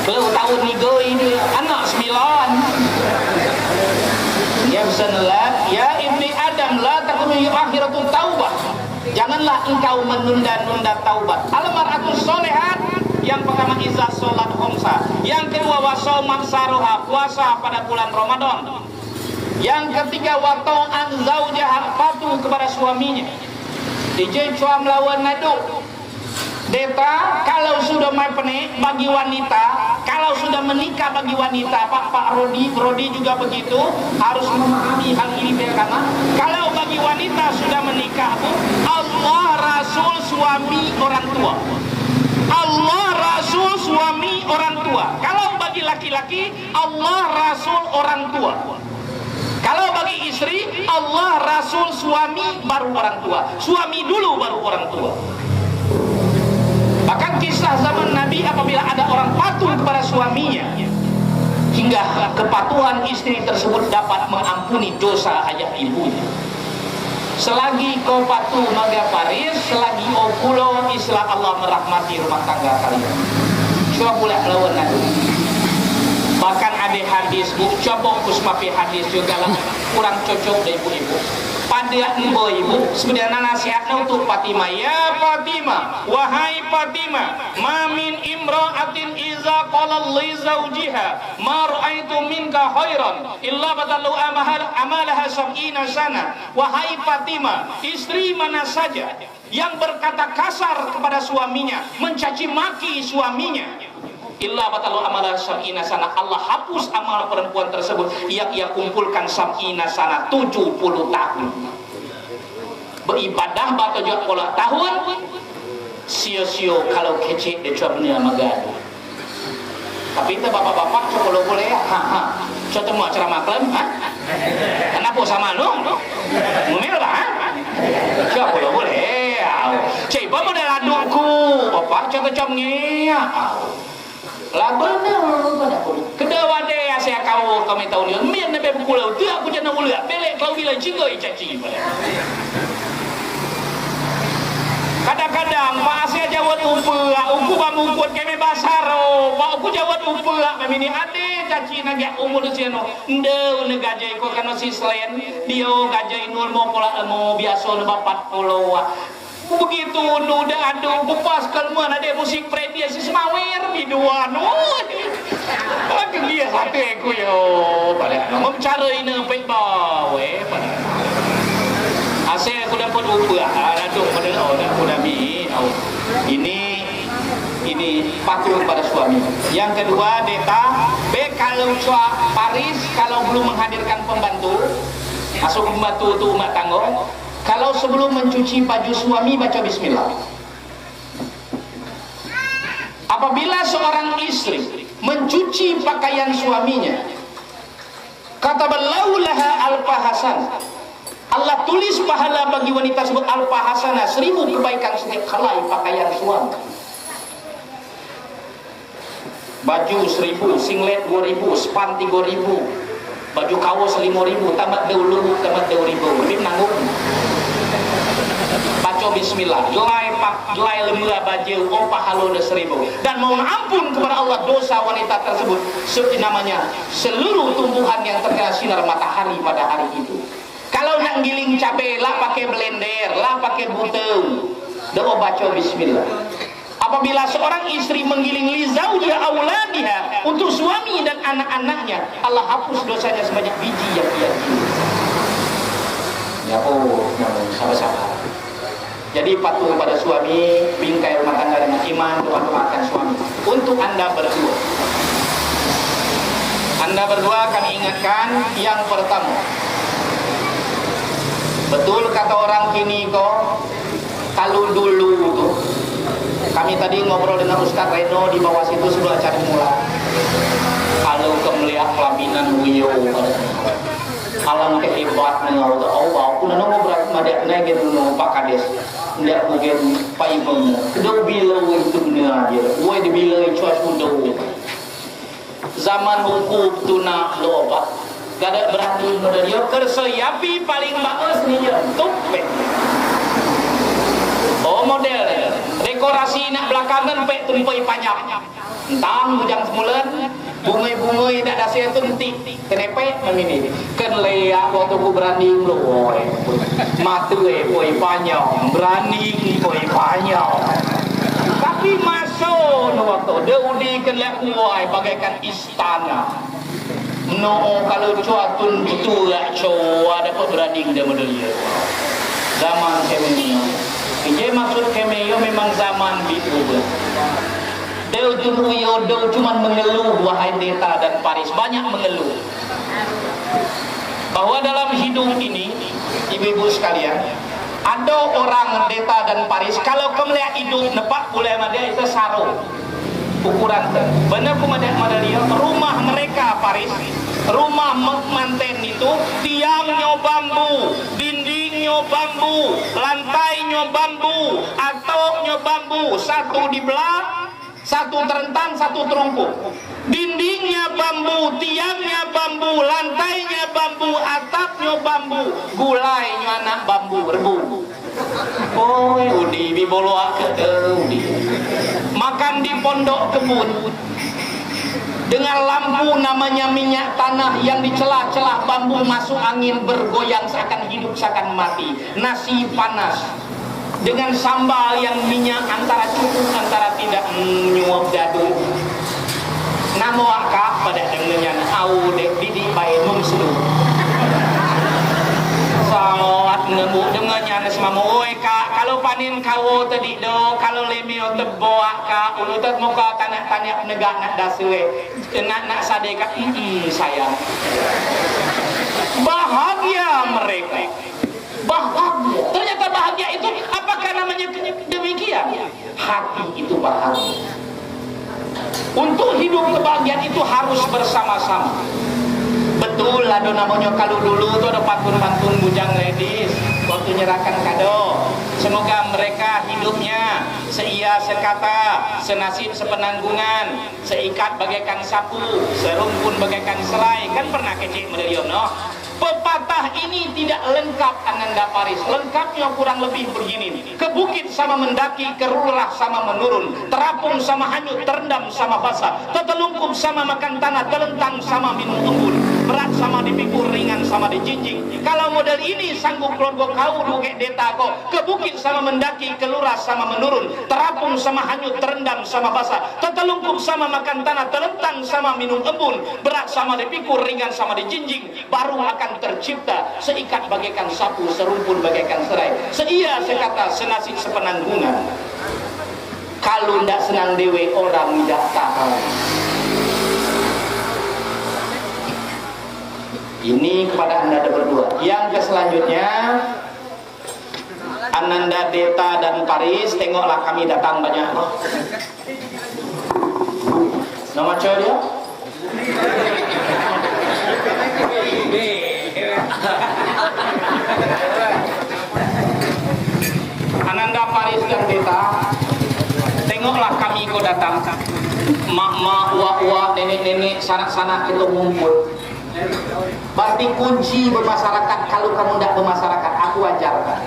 kelau tahun ni ini anak 9 ya bismillah ya ibni Adam la takunu akhiratul taubah janganlah engkau menunda-nunda taubat al-mar'atus sholihat yang pertama izah sholat khamsa yang kedua wasaumat saruha puasa pada bulan Ramadan yang ketiga watau anzau jahat patuh kepada suaminya DJ cua melawan nadu Deta kalau sudah main penik bagi wanita kalau sudah menikah bagi wanita Pak Rodi juga begitu harus memahami hal ini karena kalau bagi wanita sudah menikah Allah Rasul suami orang tua Allah Rasul suami orang tua kalau bagi laki-laki Allah Rasul orang tua kalau istri, Allah, Rasul, suami, baru orang tua. Suami dulu baru orang tua. Bahkan kisah zaman Nabi apabila ada orang patuh kepada suaminya, hingga kepatuhan istri tersebut dapat mengampuni dosa ayah ibunya. Selagi kau patuh maga paris, selagi kau pulau Islam Allah merahmati rumah tangga kalian. Coba pula melawan aku. Bahkan ada hadis, bu, coba kusmapi hadis juga lah, kurang cocok dari ibu-ibu. Pada ibu-ibu sebenarnya nasihatnya untuk Fatimah. Ya Fatimah, wahai Fatimah, ma min imra'atin iza qala li zawjiha ma ra'aitu minka khairan illa badalu amalaha sab'ina sana. Wahai Fatimah, istri mana saja yang berkata kasar kepada suaminya, mencaci maki suaminya, illa batalu amalah sab'ina sana, Allah hapus amal perempuan tersebut yang ia kumpulkan sab'ina sana 70 tahun. Beribadah batu juga pola tahun, sio-sio kalau kecil dia coba dunia magadi. Tapi itu bapak-bapak coba boleh ya, coba mau ceramah klaim, kenapa sama lu? Mumil lah, coba boleh. Coba model adukku, bapak coba comnya. Kedua dia saya kami tahu dia mian nabe pulau tu aku jangan mulia belek kalau bila jinggo icaci. Kadang-kadang pak saya jawat umpu bamungkut kami basaro pak aku jawat umpu memini ade caci nagak umur siano ndeu negajai ko kana si selain dia gajai nur mau pola mau biasa 40 begitu udah aduh kupas kalmuan ada musik predia si semawir biduan lagi dia satu aku yo pada mencari ini bawe pada asal aku dapat ubah aduh pada aku dah ini patuh pada suami. Yang kedua deta kalau Paris kalau belum menghadirkan pembantu masuk pembantu untuk rumah tangga. Kalau sebelum mencuci baju suami baca bismillah. Apabila seorang istri mencuci pakaian suaminya, kata laha alfa hasan, Allah tulis pahala bagi wanita tersebut alfa hasanah 1000 kebaikan setiap kali pakaian suami. Baju 1000, singlet 2000, span 3000, baju kaos 5000, tamat dahulu tamat 2000, lebih nanggung. Baca bismillah, jelai lemula baju, pahala 1000. Dan mohon ampun kepada Allah dosa wanita tersebut seperti namanya seluruh tumbuhan yang terkena sinar matahari pada hari itu. Kalau nak giling cabai lah pakai blender, lah pakai buteu, doa baca bismillah. Apabila seorang istri menggiling li zaujiha auladiha untuk suami dan anak-anaknya, Allah hapus dosanya sebanyak biji yang ia giling. Ya sabar-sabar. Jadi patuh kepada suami, bingkai rumah tangga dengan iman, doakan suami. Untuk anda berdua kami ingatkan yang pertama, betul kata orang kini kok, kalau dulu tuh kami tadi ngobrol dengan Ustaz Reno di bawah situ sudah cari mula. Kalau kemelihat pelaminan Wiyo alam kehebat nengau aku nang ngobrol madak nage dulu Pak Kades ndak mungkin Pak Ibnu kedua bila itu benar dia woi di bila cuas muda zaman hukum tuna loba kada berani modal yo kersoyapi paling bagus nih yo tupet oh model dekorasi nak belakangan pek tumpai panjang entang bujang semulan bungai-bungai tak ada saya tuntik kenapa memini kan leak waktu ku berani loy matu poi panjang berani poi panjang tapi masuk waktu dia udi kan leak kuai bagaikan istana no kalau cuatun betul lah coa dapat berani dia model dia zaman kemenya ini maksud kemenya memang zaman diubah. Deu cuma mengeluh wahai Deta dan Paris, banyak mengeluh bahwa dalam hidup ini ibu-ibu sekalian ada orang Deta dan Paris kalau kau melihat hidup nepak boleh dia itu sarung ukuran benar dia rumah mereka Paris rumah manten itu tiang nyoba bambu, lantainya bambu, atoknya bambu, satu di belah, satu terentang, satu terumpuk. Dindingnya bambu, tiangnya bambu, lantainya bambu, atapnya bambu, gulainya anak bambu rebu. Oh, udi biboloa ke udi. Makan di pondok kebun. Dengan lampu namanya minyak tanah yang di celah-celah bambu masuk angin bergoyang seakan hidup seakan mati. Nasi panas dengan sambal yang minyak antara cukup antara tidak nyuap dadu. Namo akak pada dengannya au dek didi bae mumslu. Sawat nemu dengannya semamo oi kak kalau panin kau tadi do kalau lemio teboak kak ulu tet muka tanah-tanah negak nak daswe nak sadeka sayang. Bahagia mereka. Bahagia. Ternyata bahagia itu apakah namanya demikian? Hati itu bahagia. Untuk hidup kebahagiaan itu harus bersama-sama. Betul lah namanya kalau dulu tuh ada pantun-pantun bujang ladies waktu nyerahkan kado. Semoga mereka hidupnya seia sekata, senasib sepenanggungan, seikat bagaikan sapu, serumpun bagaikan selai. Kan pernah kecil medalion no? Pepatah ini tidak lengkap Ananda Paris. Lengkapnya kurang lebih begini. Ke bukit sama mendaki, ke rurah sama menurun, terapung sama hanyut, terendam sama basah, tetelungkup sama makan tanah, telentang sama minum embun, berat sama dipikul, ringan sama dijinjing. Kalau model ini sanggup keluarga kau duke deta kau. Ke bukit sama mendaki, ke lurah sama menurun, terapung sama hanyut, terendam sama basah, tetelungkup sama makan tanah, telentang sama minum embun, berat sama dipikul, ringan sama dijinjing. Baru akan tercipta seikat bagaikan sapu, serumpun bagaikan serai, seia sekata, senasib sepenanggungan. Kalau ndak senang dewe orang tidak tahu. Ini kepada anda berdua. Yang selanjutnya Ananda, Deta dan Paris, tengoklah kami datang banyak. Nama cewek dia? Ananda, Paris dan Deta, tengoklah kami kau datang. Mak-mak, wak-wak, nenek-nenek, sanak-sanak itu ngumpul. Berarti kunci bermasyarakat. Kalau kamu tidak bermasyarakat, aku ajarkan.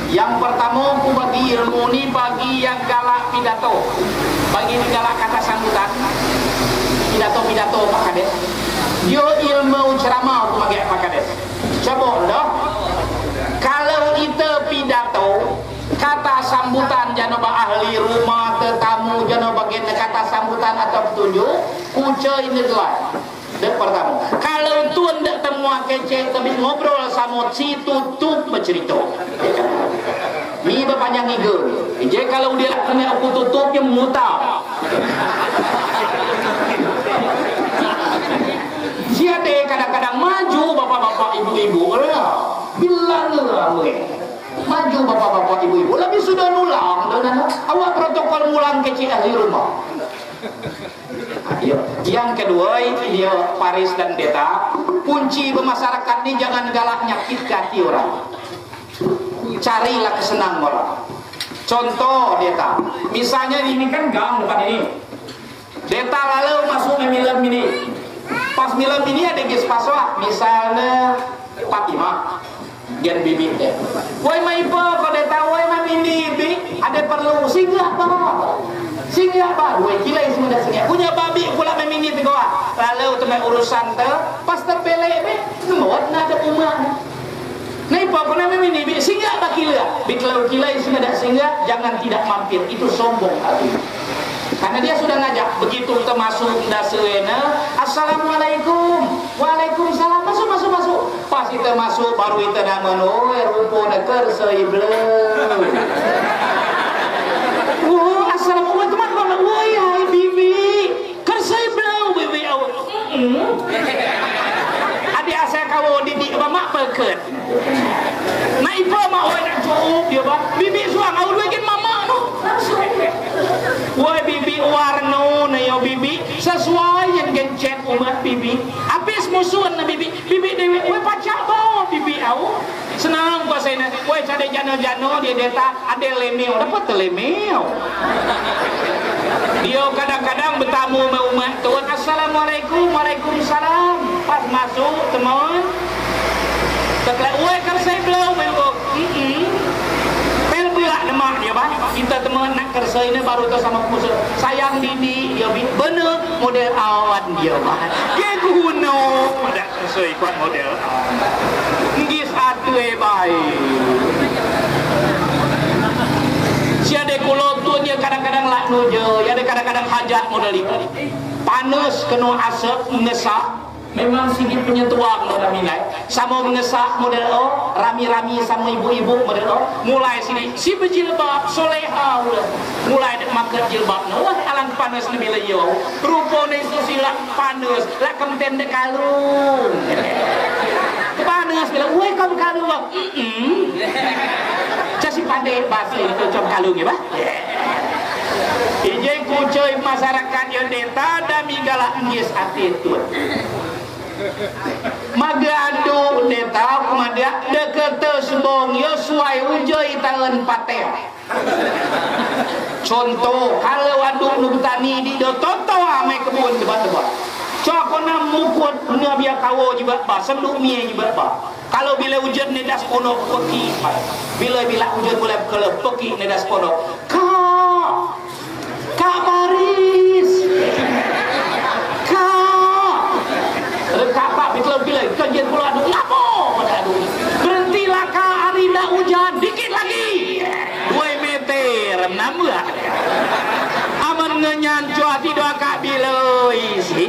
Yang pertama, aku bagi ilmu ni bagi yang galak pidato. Bagi yang galak kata sambutan. Pidato Pak Kades. Yo ilmu ceramah aku bagi Pak Kades. Coba dah. Kalau itu pidato, kata sambutan jangan ahli rumah, tetamu jangan bagian kata sambutan atau petunjuk, kunci ini adalah yang pertama. Kalau tuan tidak temu kecek tapi ngobrol sama si tutup bercerita. Ni berpanjang ego. Jadi kalau dia kena aku tutupnya muta. Siapa kadang-kadang maju bapak-bapak ibu-ibu lah. Bilang lah maju bapak-bapak ibu-ibu. Lebih sudah nulang. Awak protokol mulang kecil ahli rumah. Yang kedua, dia Paris dan Deta, kunci bermasyarakat ini jangan galak nyakit hati orang. Carilah kesenangan orang. Contoh Deta, misalnya ini kan gang depan ini. Deta lalu masuk ke milam ini. Pas milam ini ada ges paswa, misalnya Fatimah, gen bibi deh. Woi maipo kau Deta, woi mamini bi, ada perlu singgah apa? Singgah apa? Woi gila semua dah singgah. Punya babi pula memini tu kau. Lalu tu urusan tu, pas terpelek be, semua ada umat. Naipo kau nama memini bi, singgah apa kila? Bi kalau kila semua dah singgah, jangan tidak mampir. Itu sombong hati. Karena dia sudah ngajak. Begitu kita masuk dasarnya, assalamualaikum, waalaikumsalam, masuk. Pas kita masuk baru kita nama noe rupo neker seibler. Wah, assalamualaikum teman-teman. Wah, hai bibi, kersai belau bibi awak. Adik asal kau didik bamak peket. Naipa mak oi nak cuup dia bah. Bibi suang au dua gen mama no. Woi bibi warno na yo bibi sesuai yang gencet umat bibi. Habis musuhan na bibi. Bibi dewi woi pacak bom. pipi au. Senang pasainya. Woi cade jano-jano dia deta ada lemeo, dapat lemeo. Dia kadang-kadang bertamu sama umat Tuhan. Assalamualaikum, waalaikumsalam. Pas masuk teman. Teklah, woi kan saya belum belok. Pel pula demak dia bah. Kita teman nak kerja ini baru tu sama musuh. Sayang Didi, dia bener model awan dia bah. Dia guna pada kerja ikut model awan. Ngis atu baik. Si ada kulotun dia kadang-kadang lak nujo, ya ada kadang-kadang hajat model itu. Panas kena asap ngesak. Memang sini punya tuang model nilai. Sama mengesak model O, rami-rami sama ibu-ibu model O. Mulai sini si berjilbab soleha mulai dek makan jilbab. Wah alang panas lebih leo. Rupanya itu silak panas, lak kemten dek kalung. Panas bila, woi kamu kalung. Casi pandai bahasa itu com kalung ya bah. Ije kucoy masyarakat yang deta dami galak ngis attitude. Magadu deta kumadia deket sebong yo suai ujoi tahun paten. Contoh kalau waduk nu petani di do toto ame kebun tebak-tebak. Cakona mukut dunia biar kawo jibat ba senduk mie jibat ba. Kalau bila hujan nedas kono peki. Bila hujan boleh kelep peki nedas kono. Kak Baris. Kak bila kajian pula aduh lapo aduh. Berhentilah kak hari dah hujan dikit lagi 2 meter nambah aman ngenyan cuaca tidak kak bila isi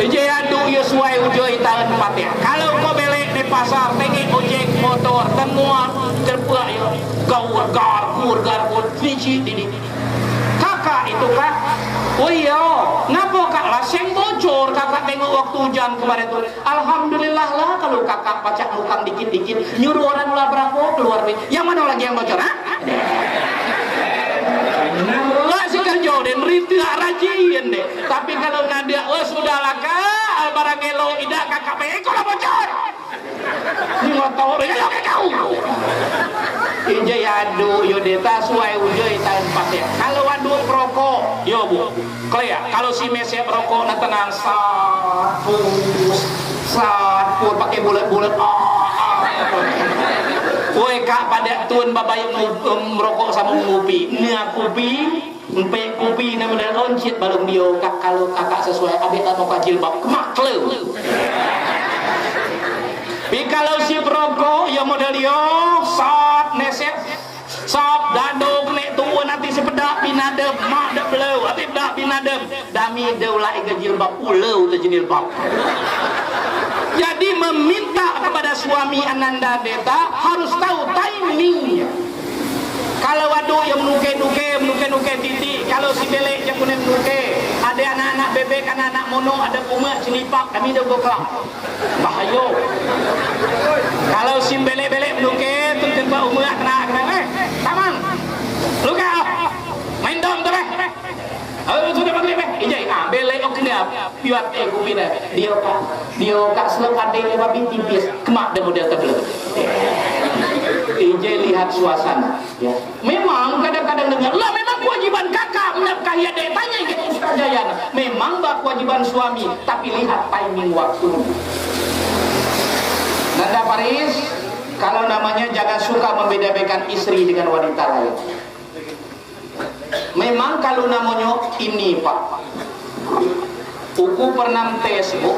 je aduh ya suai ujoi tahun 4 ya kalau kau belek di pasar pengen ojek motor temuan terbuat ya gar fiji didi kakak itu kak. Oh iya, ngapa kak laseng bocor kakak tengok waktu hujan kemarin itu. Alhamdulillah lah kalau kakak pacak lukang dikit-dikit nyuruh orang ulah berapa keluar nih. Yang mana lagi yang bocor? Lah si kerja dan rindu rajin deh. Tapi kalau nadia, oh sudahlah kak, barang elo tidak kakak pengen kalau bocor. Ini motor ya kau. Ije adu yo deta suai ujoi tahun 4 ya. Kalau adu rokok, yo bu. Kaya kalau si mesep rokok na tenang satpur pakai bulat-bulat. Woi kak pada tuan babayang merokok sama ngopi. Nia kopi, empe kopi na model oncit balung dio kak kalau kakak sesuai abis atau jilbab kemak kleu. Tapi kalau si perokok ya model yo sop neset sop dadok nek tua nanti sepedak binadem mak dak belau abis dak binadem dami deulah ega jilbab ulau le jilbab. Jadi meminta kepada suami Ananda Deta harus tahu timingnya. Kalau waduh yang menuke titik, kalau si belek yang menuke, ada anak-anak bebek, anak-anak mono, ada umat celipak, kami dah berkelak. Bahaya. Kalau si belek-belek menuke, tu tempat umat kena, taman, luka, main dong tu sudah bagi ijai, belek ok dia, piat kupi dia kak selap ada yang babi tipis, kemak dia model terbelah. Ije lihat suasana ya. Memang kadang-kadang dengar lah memang kewajiban kakak menafkahi adik tanya gitu Ustaz Jayana. Memang kewajiban suami tapi lihat timing waktu. Nanda Paris kalau namanya jangan suka membeda-bedakan istri dengan wanita lain. Memang kalau namanya ini Pak Uku pernah tes Bu.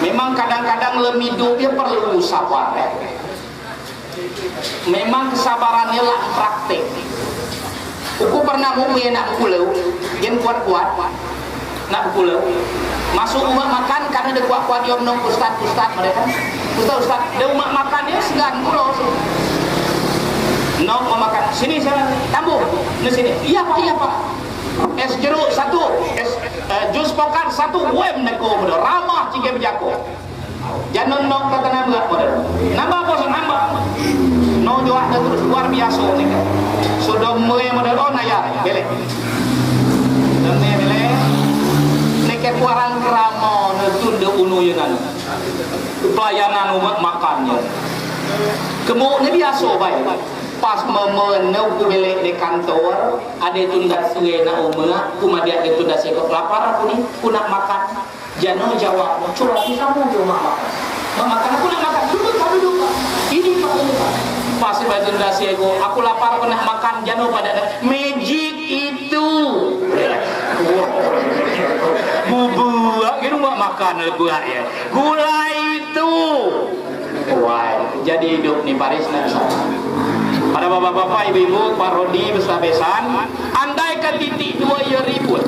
Memang kadang-kadang lemidu dia perlu sabar ya. Memang kesabarannya lah praktik. Uku pernah ngomong nak pulau, yang kuat-kuat, nak pulau. Masuk rumah makan karena dia kuat-kuat dia menong ustad mereka. Ustad, dia rumah makannya segan pulau. Nok mau makan sini saya tambung di sini. Iya pak. Es jeruk 1, es jus pokar 1, wem neko model ramah jika berjako. Jangan nok kata nambah bos nambah. No jual terus luar biasa nih. Sudah mulai model ya belek. Dan belek. Neket warang ramo netun de unu yenan. pelayanan umat makannya kemudian biasa baik pas memenau ku belek di kantor ada tunda suwe na umur kumadia ada tunda sekop lapar aku ni aku nak makan jano jawab curah kamu je mak makan aku nak makan duduk ini pak pas baju tunda sego aku lapar aku nak makan jano pada magic itu bubuak gitu mak makan buah ya gula itu wah jadi hidup nih Paris nak pada bapak-bapak, ibu-ibu, Pak Rodi besan andai kan titik dua ya ribut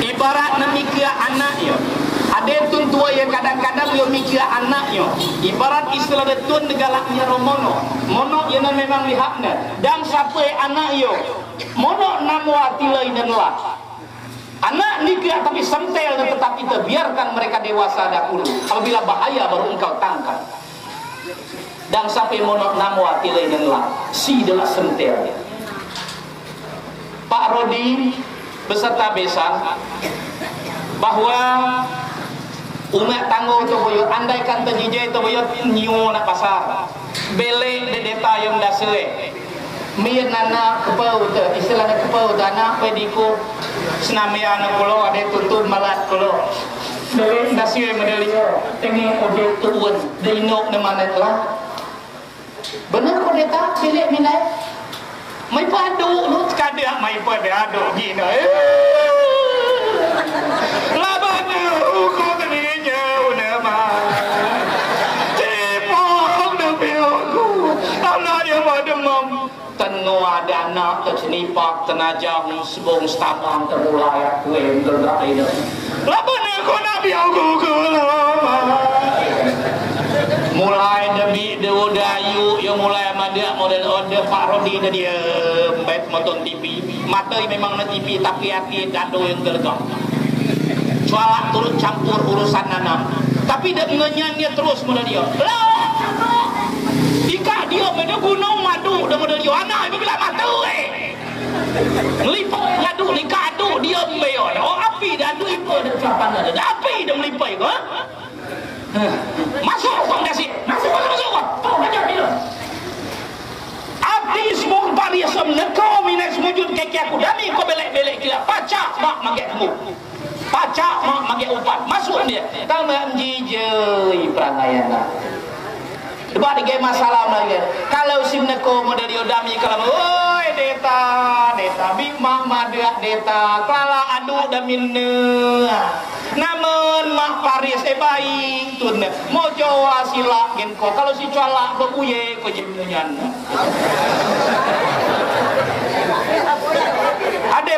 ibarat namikir anaknya ada tun tua yang kadang-kadang dia mikir anaknya ibarat istilah detun negalaknya romono mono yang memang lihatnya dan sampai anaknya mono namuati lain dan lah anak nikah tapi sentel tetapi biarkan mereka dewasa dahulu apabila bahaya baru engkau tangkap dan sampai monok namwa tilai dan lah si adalah sentel Pak Rodi beserta besan bahwa umat tangguh tu boyo andaikan terjijai tu boyo nyu nak pasar bele de deta yang dasre mir nana kepau tu istilahnya kepau dana pediku senami anak kulo ada tutun malat kulo bele dasre modelio tengok objek tuan dinok de mana telah benar kau deta pilih minai mai padu lu sekadar mai padu gini labanu kau tadinya udah mah cepok demi aku anak dia pada mam tenu ada anak tersenipak tenajam sebung stabang termulai aku yang tergerak ini labanu kau nabi aku mulai demi dewodayu yang mulai ada model order Pak Rodi dah dia baik nonton TV mata memang na TV tapi hati dado yang tergam cualak turut campur urusan nanam tapi dia ngenyanyi terus model dia jika dia pada gunung madu dan model dia anak bila matu melipuk ngadu likadu dia membayar oh api dan aduh itu ada kelapan ada api dia melipai ke masuk fondasi masuk kau aja bila abdi semua pariasam nekau minat semujud kaki aku dami kau belek-belek kira pacak mak magek kamu pacak mak magek upat masuk dia tambah jijai pranayana debat di game masalah lagi kalau sim neko model dami kalau oi deta big mama deta kelala adu daminne namun mak Paris baik tun mau jawa sila genko kalau si cuala bebuye ko jemnyan ada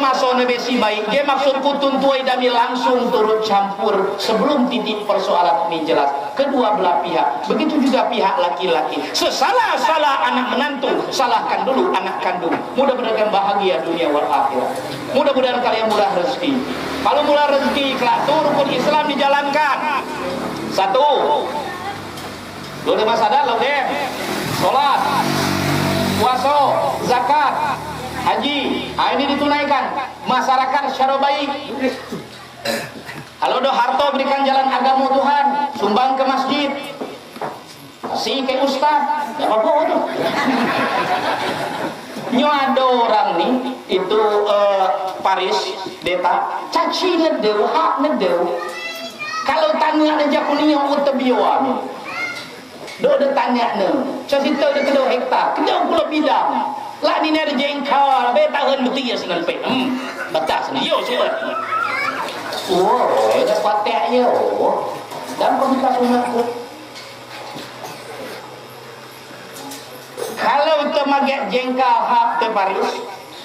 maso nebesi baik dia maksud kutun tuai dami langsung turut campur sebelum titik persoalan ini jelas kedua belah pihak begitu juga pihak laki-laki sesalah anak menantu salahkan dulu anak kandung mudah-mudahan bahagia dunia wal akhirat mudah-mudahan kalian murah rezeki kalau murah rezeki kelak rukun Islam dijalankan satu lu lima sadar lo deh sholat puasa zakat haji ini ditunaikan masyarakat secara baik kalau ada harta berikan jalan agama Tuhan sumbang ke masjid kasih ke ustaz ya apa itu nyo ada orang nih itu Paris deta caci ngedeu hak ngedeu kalau tanya aja kuning utebiwa nih do tanya ne caci tu de kedua hektar kedua pula bidang lah ni ada jengkal be tahan betul ya senang pe batas ni yo cuba oh ada patek yo dan komunikasi aku kalau kita magak jengkal hak ke Paris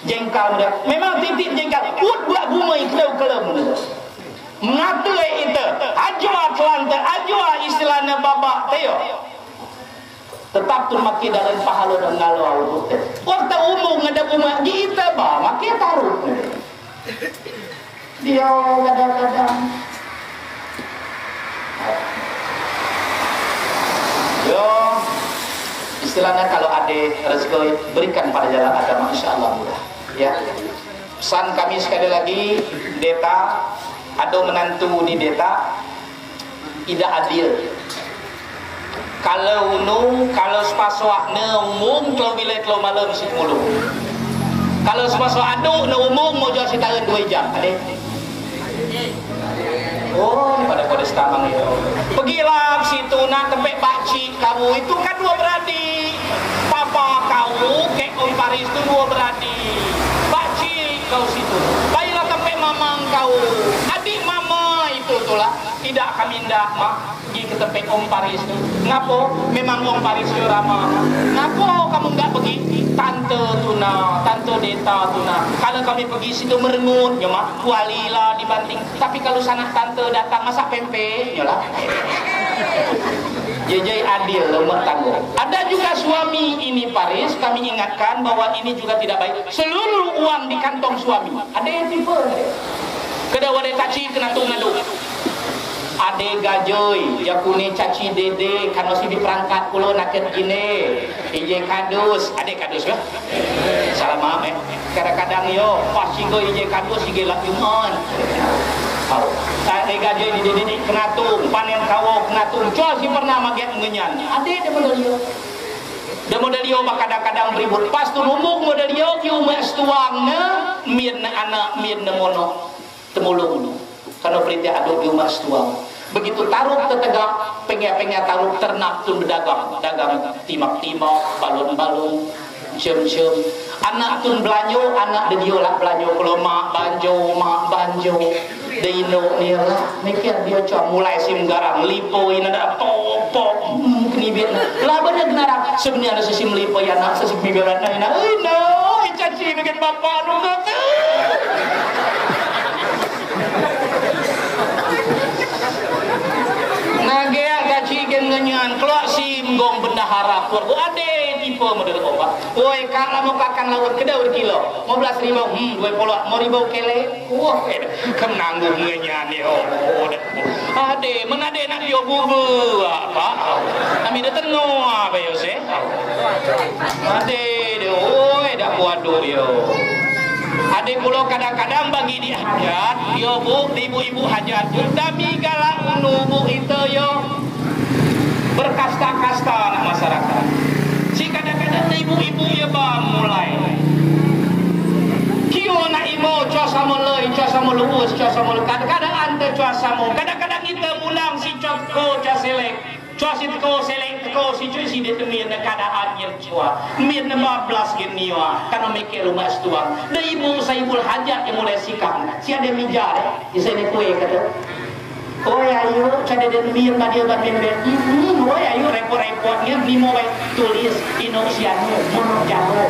jengkal muda memang titik jengkal buat bumai kelau-kelau menatu itu ajwa Kelantan ajwa istilahnya babak teo tetap tu makin dalam pahala dan ngalau waktu umum ada umat kita bah makin taruh dia kadang-kadang yo istilahnya kalau ada rezeki berikan pada jalan agama insyaallah mudah ya pesan kami sekali lagi deta ada menantu di deta tidak adil. Kalau kalau sepasok umum kalau bilet lo malam si mulu. Kalau sepasok aduk umum mau jual sitaran 2 jam. Ada. Oh, pada sekarang itu. Pergilah situ nak tempat pakcik kamu itu kan 2 beradik. Papa kau kek Om Paris itu 2 beradik. Pakcik kau situ. Baiklah tempat mamang kau. Adik mama itu itulah. Tidak kami ndak mak pergi ke tempat Om Paris itu. Ngapo? Memang Om Paris itu ramah. Ngapo kamu enggak pergi? Tante tuna, tante deta tuna. Kalau kami pergi situ merengut, ya mak, kualilah dibanting. Tapi kalau sanak tante datang masak pempek, ya lah. Jejai adil lemah tanggung. Ada juga suami ini Paris, kami ingatkan bahwa ini juga tidak baik. Seluruh uang di kantong suami. Ada yang tipe. Kedua wadah caci kena tung-ngaduk. Ade gajoy, jakune caci dede, kan masih diperangkat pulau naket gini. Ije kadus, ade kadus ya? Salah maaf kadang-kadang yo, pasti go ije kadus, ije lak juman. Ade gajoy di dede kenatung, panen kawo kenatung, coba si pernah maget ngenyan. Ade de model yo. De model yo kadang-kadang beribut. Pas tu rumuk model yo, ki umas tuangna, mien anak mien mono, temulung. Kalau perintah aduk di umas tuang. Begitu taruh tetegak, pengen taruh ternak tu berdagang, dagang timak-timak, balon-balon, cem-cem. Anak tu belanjo, anak dia lah belanjo. Kalau mak banjo, dino ni lah. Mikir dia cuma mulai sim garang, lipo ini ada pop, kenibit. Lah banyak genarang. Sebenarnya ada sesim lipo ya nak, sesim biberan nak. No, caci dengan bapak nu kata. Nagea gaji gengenyan keluar sim gong bendahara keluar ade tipe model obat. Woi kak lama kakan laut kedau kilo 15.000 2 polak mau ribu kele. Wah kenanggung ngenyan yo. Ade menade nak yo bubu apa? Kami dah tengok apa yo se? Ade de oi dak waduh yo. Adik pulau kadang-kadang bagi di hajat, yo bu, ibu-ibu hajat, tapi galak bu itu yo berkasta-kasta anak masyarakat. Si kadang-kadang ibu-ibu ya bang mulai. Kio nak ibu cuaca mulai, cuaca mulus, cuaca mulus. Kadang-kadang ante cuaca mulus, kadang-kadang kita pulang si coko cuaca selek. Cuaca si teko selek teko si cuy si dia temir keadaan yang cua. Mir 15 gini wa, karena mikir rumah setuang. Dan ibu saya ibul hajat yang mulai sikap. Si ada mijar, di sini kue kata. Oh ayo, cada dan mir badia batin ben. Oh ayo repot-repotnya di mau tulis Indonesianu menjago.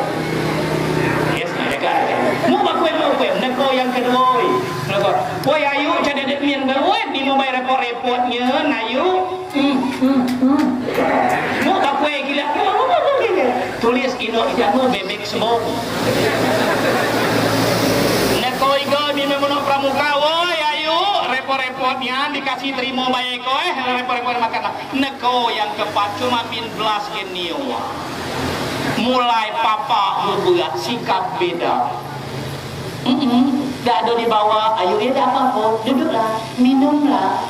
Yes, mereka. Mau bakue, neko yang kedua. Neko. Oh ayo, cada dan mir bawa di mau repot-repotnya, nayu. Mau bakue gila. Tulis Indonesianu bebek semua. Neko igo di memono pramuka. Repot-repotnya dikasih terima baik repot-repot makan neko yang keempat cuma bin belas gini mulai papa berbuat sikap beda tak ada di bawah ayo ya apa-apa duduklah minumlah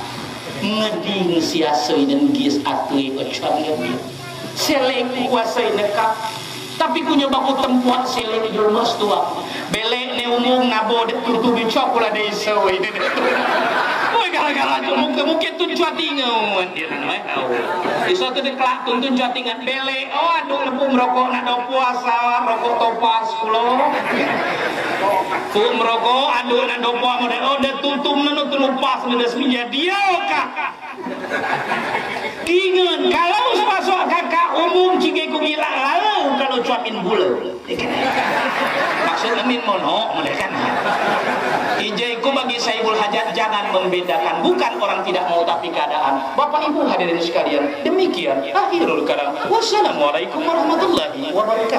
ngeding siasai dan gis atui ocamnya selek kuasai nekak tapi punya baku tempat selek di rumah tua belek ne umum nabo tutup bicok pula de isoi de gara-gara mungkin tu cuatingan dia tahu iso tu deklak tuntun cuatingan belek aduh lepu merokok nak do puasa rokok topas pulo ku merokok aduh nak do puasa model de tutup nanu telupas ngedes minyak dia kak ingin kalau sepasok kakak umum cike ku bilang lalu kalau cuapin bula maksud amin mono mereka ijaiku bagi saibul hajat jangan membedakan bukan orang tidak mau tapi keadaan. Bapak Ibu hadirin sekalian demikian akhirul kalam wassalamualaikum warahmatullahi wabarakatuh.